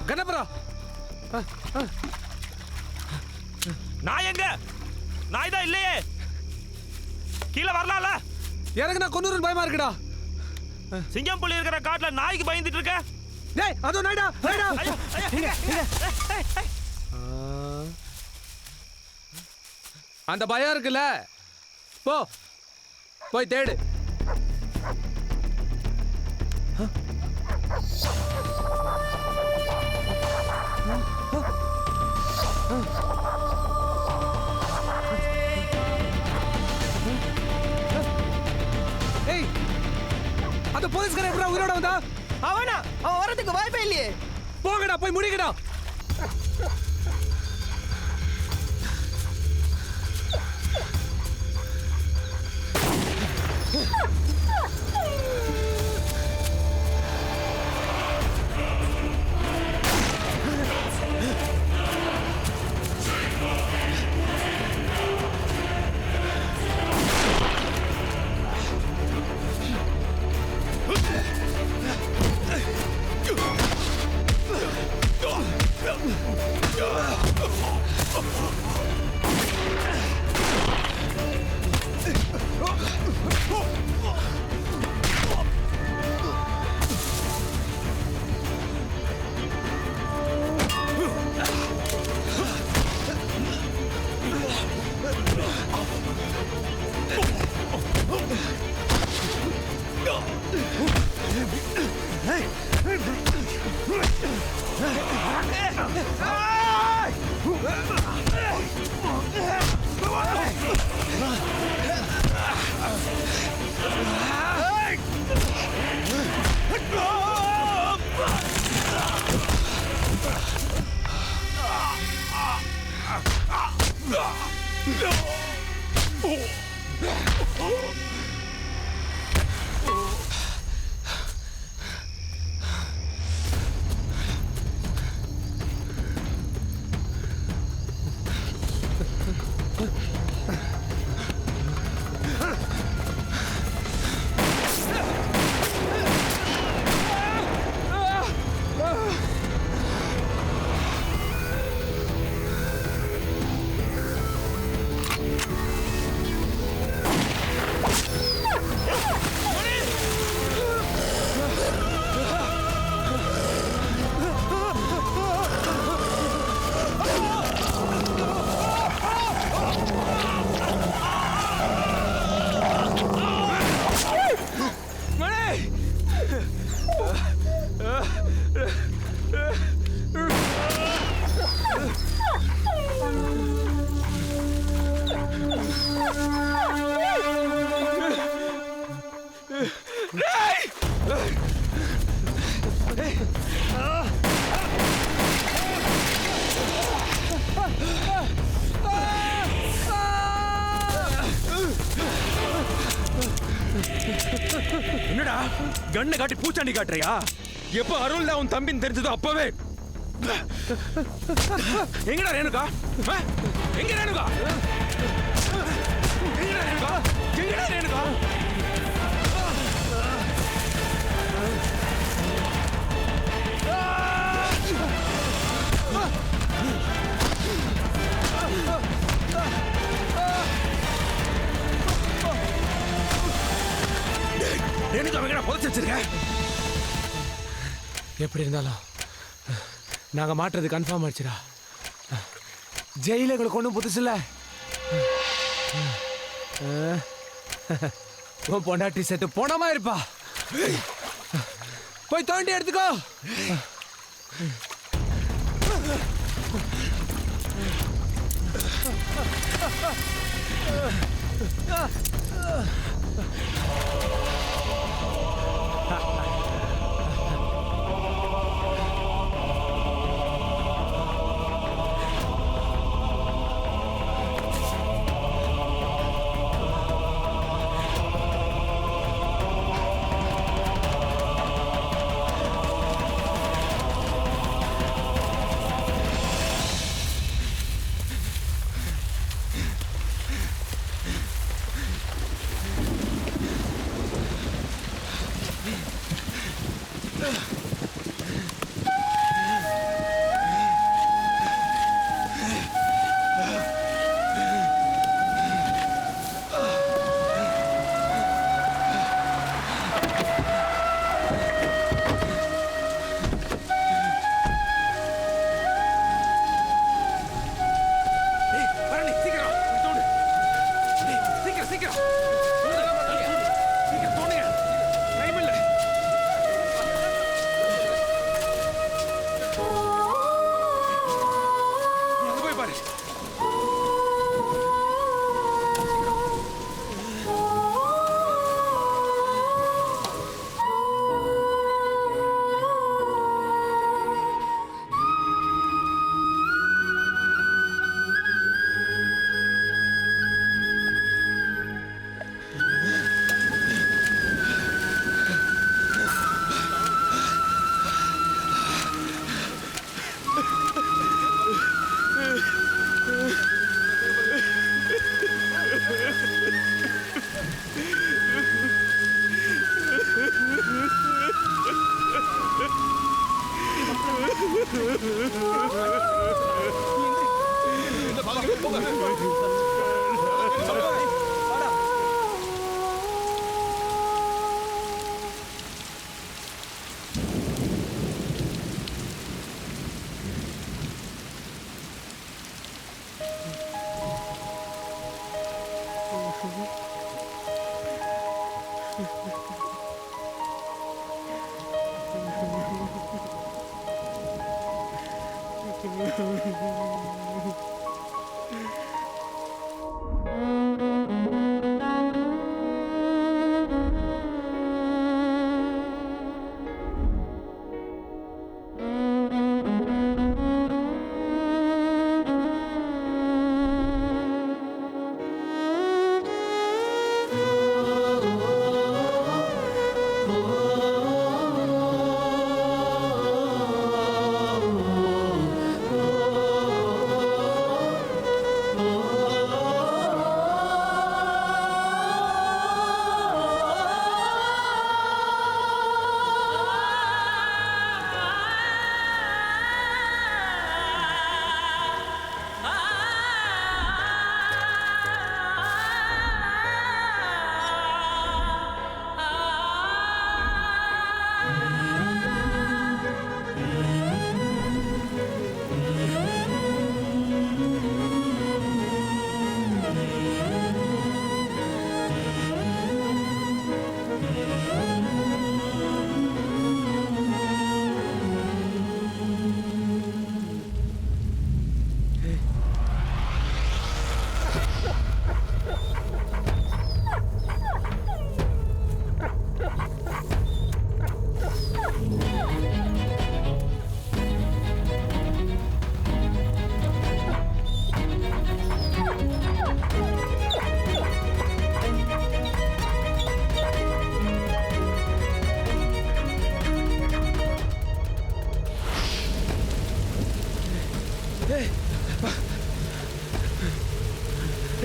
கணபரா நாய் எங்க? நாய் தான் இல்லையே. கீழே வரலாம்ல? எனக்கு நான் கொன்னூரன் பயமா இருக்குடா. சிங்கம் புலி இருக்கிற காட்டுல நாய்க்கு பயந்துட்டு இருக்க? டேய் அதோ நாய்டா நாய்டா. அந்த பயம் இருக்குல்ல, போ போய் தேடு. ஏய் அந்த போலீஸ்காரன் எப்படா உயிரோட வந்தா? அவன் வரதுக்கு வாய்ப்பே இல்லையே. போங்கடா போய் முடிங்கடா. என்னடா கண்ணை காட்டி பூச்சாண்டி காட்டுறியா? எப்ப அருள் உன் தம்பின்னு தெரிஞ்சதோ அப்பவே. எங்கடா ரேணுகா? எங்க ரேணுகா? எங்கடா ரேணுகா? எங்கடா ரேணுகா? ரேணுகா எங்கடா புதைச்சு வச்சிருக்க? எப்படி இருந்தாலும் நாங்க மாட்டுறது கன்ஃபார்ம் ஆயிடுச்சுடா. ஜெயில எங்களுக்கு ஒன்றும் புதுசு இல்லை. உன் பொண்டாட்டி செத்து போனமா இருப்பா. போய் தோண்டி எடுத்துக்கோ.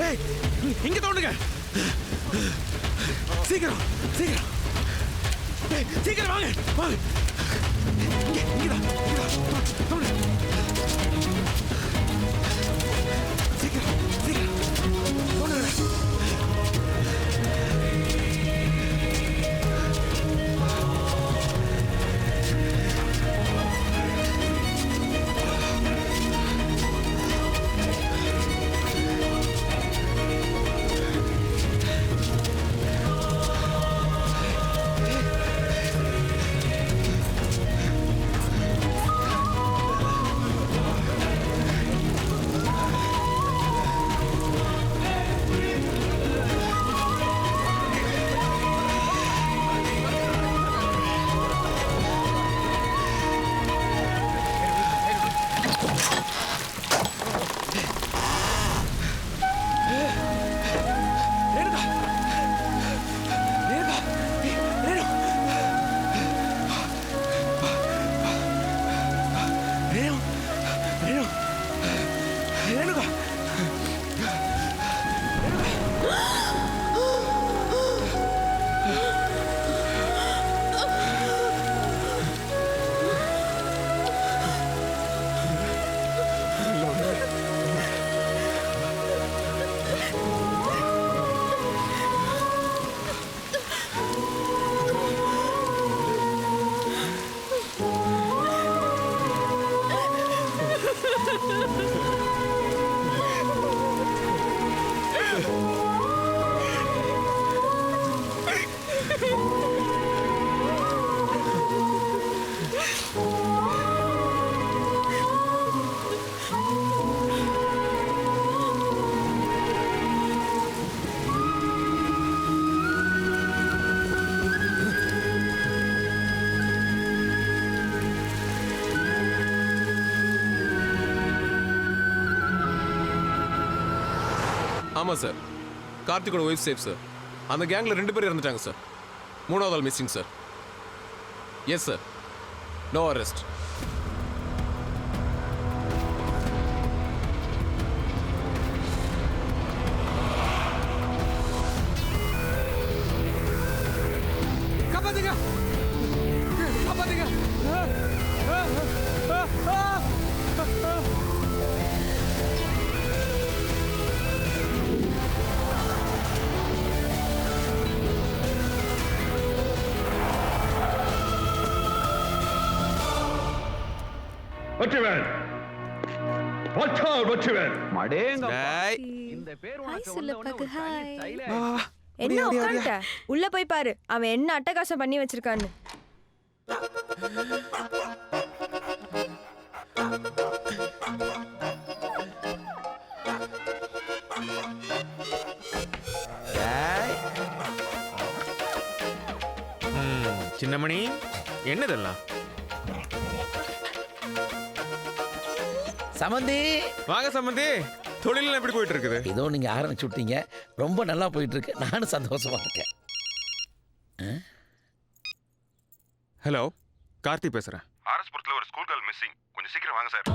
ஏய் இங்க தோண்டுங்க சீக்கிரம் சீக்கிரம் ஏய் சீக்கிரம் வாங்க வாங்க இங்கதான் தோண்டு சீக்கிரம் சீக்கிரம் தோண்டுங்க ஆமாம் சார், கார்த்திகோட ஒய்ஃப் சேஃப் சார். அந்த கேங்கில் 2 பேர் இறந்துட்டாங்க சார். 3வது ஆள் missing sir. Yes sir, no arrest. காப்பாத்துங்க காப்பாத்துங்க வெற்றிவேல் என்ன உட்காந்துட்ட உள்ள போய் பாரு அவன் என்ன அட்டகாசம் பண்ணி வச்சிருக்கான்னு. சின்னமணி என்னதெல்லாம்? சமந்தி வாங்க சம்பந்தி. தொழில் எப்படி போயிட்டு இருக்குது? ஏதோ நீங்க ஆரம்பிச்சு விட்டீங்க, ரொம்ப நல்லா போயிட்டு இருக்கு. நானும் சந்தோஷமா இருக்கேன். ஹலோ, கார்த்தி பேசுறேன். ஆர்எஸ்புரத்தில் ஒரு ஸ்கூல் கேர்ள் மிஸ்ஸிங். கொஞ்சம் சீக்கிரம் வாங்க sir.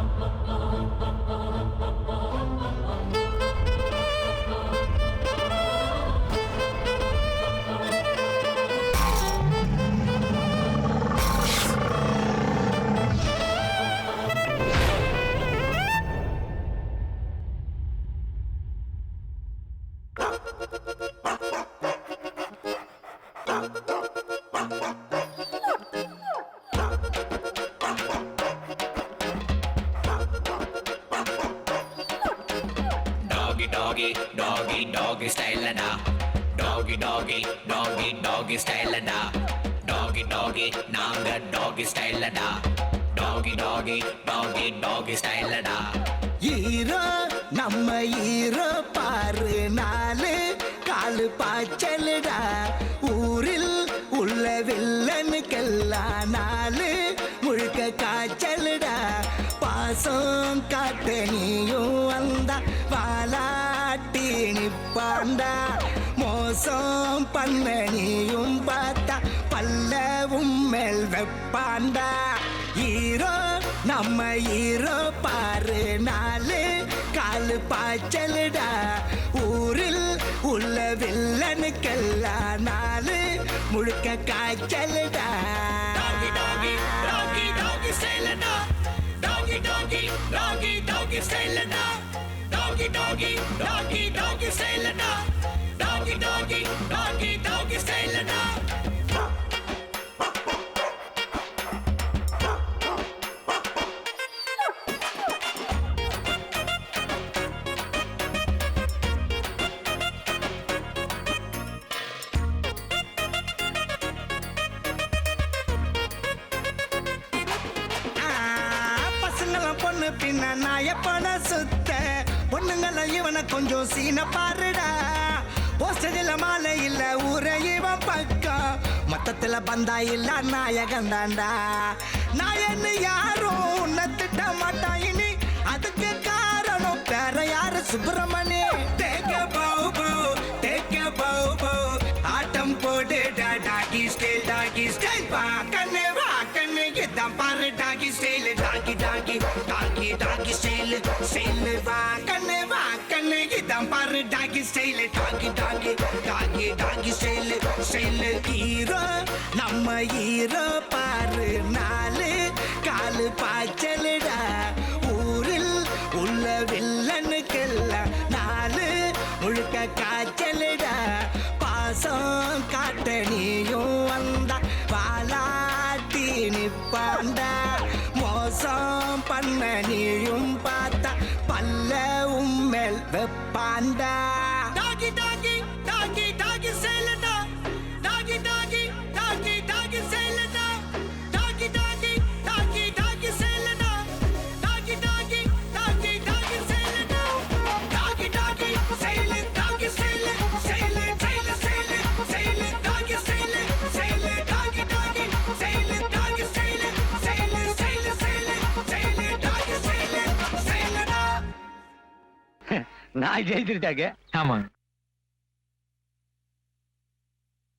doggy, doggy, doggy style da. Doggy, doggy, doggy, doggy style da. Doggy, doggy, naanga doggy style da. Doggy, doggy, doggy, doggy style da. ஈரோ நம்ம ஈரோ பாரு நாலு காலு பாய்ச்சலுடா ஊரில் உள்ள வில்லனுக்கெல்லாம் நாலு முழுக்க காய்ச்சலுடா பாசம் காட்ட நீயும் வந்தா வாலாட்டி நிப்பாண்டா மோசம் பண்ண நீயும் பார்த்தா பல்லவும் மேல் வெப்பாண்டா ஈரோ நம்ம ஈரோ பாரு நாலு காலு பாய்ச்சலுடா ஊரில் உள்ள வில்லனுக்கெல்லாம் நாலு முழுக்க காய்ச்சலுடா Doggy, doggy, doggy, doggy style da. Doggy, doggy, doggy, doggy style da. Doggy, doggy, doggy, doggy style da. Doggy, doggy, doggy, doggy style da. பின்ன நாயப்பன சுத்த பொண்ணுங்கள இவனை கொஞ்சம் சீன பாருடா போஸ்டரில் மாலை இல்ல ஊரை இவன் பக்கம் மொத்தத்துல பந்தா இல்ல நாயகன் தாண்டா நாயன்னு யாரும் உன்னை திட்ட மாட்டான் இனி அதுக்கு காரணம் வேற யாரு சுப்பிரமணி தேக்க பௌபு ஆட்டம் போடுடா டாகி ஸ்டைல் வா கண்ணு இதான் பாரு டாகி ஸ்டைல் டாகி டாகி டாகி டாகி ஸ்டைல் வா கண்ணு இதான் பாரு டாகி ஸ்டைல் டாகி டாகி டாகி டாகி ஸ்டைல் ஹீரோ நம்ம ஹீரோ பாரு நாலு காலு பாய்ச்சலுடா ஊரில் உள்ள வில்லனுக்கெல்லாம் நாலு முழுக்க காய்ச்சலுடா பாசம் காட்ட நீயும் வந்தா வாலாட்டி நிப்பாண்டா மோசம் பண்ண நீயும் பார்த்தா பல்லவும் மேல் வெப்பாண்டா டாகி டாகி டாகி டாகி செல்லடா டாகி டாகி டாகி டாகி செல்லடா டாகி டாகி டாகி டாகி செல்லடா டாகி டாகி டாகி டாகி செல்லடா டாகி டாகி செல்ல டாகி செல்ல டாகி செல்ல டாகி டாகி செல்ல டாகி செல்லடா நான் ஜெயிச்சிருச்சாக்க ஆமாங்க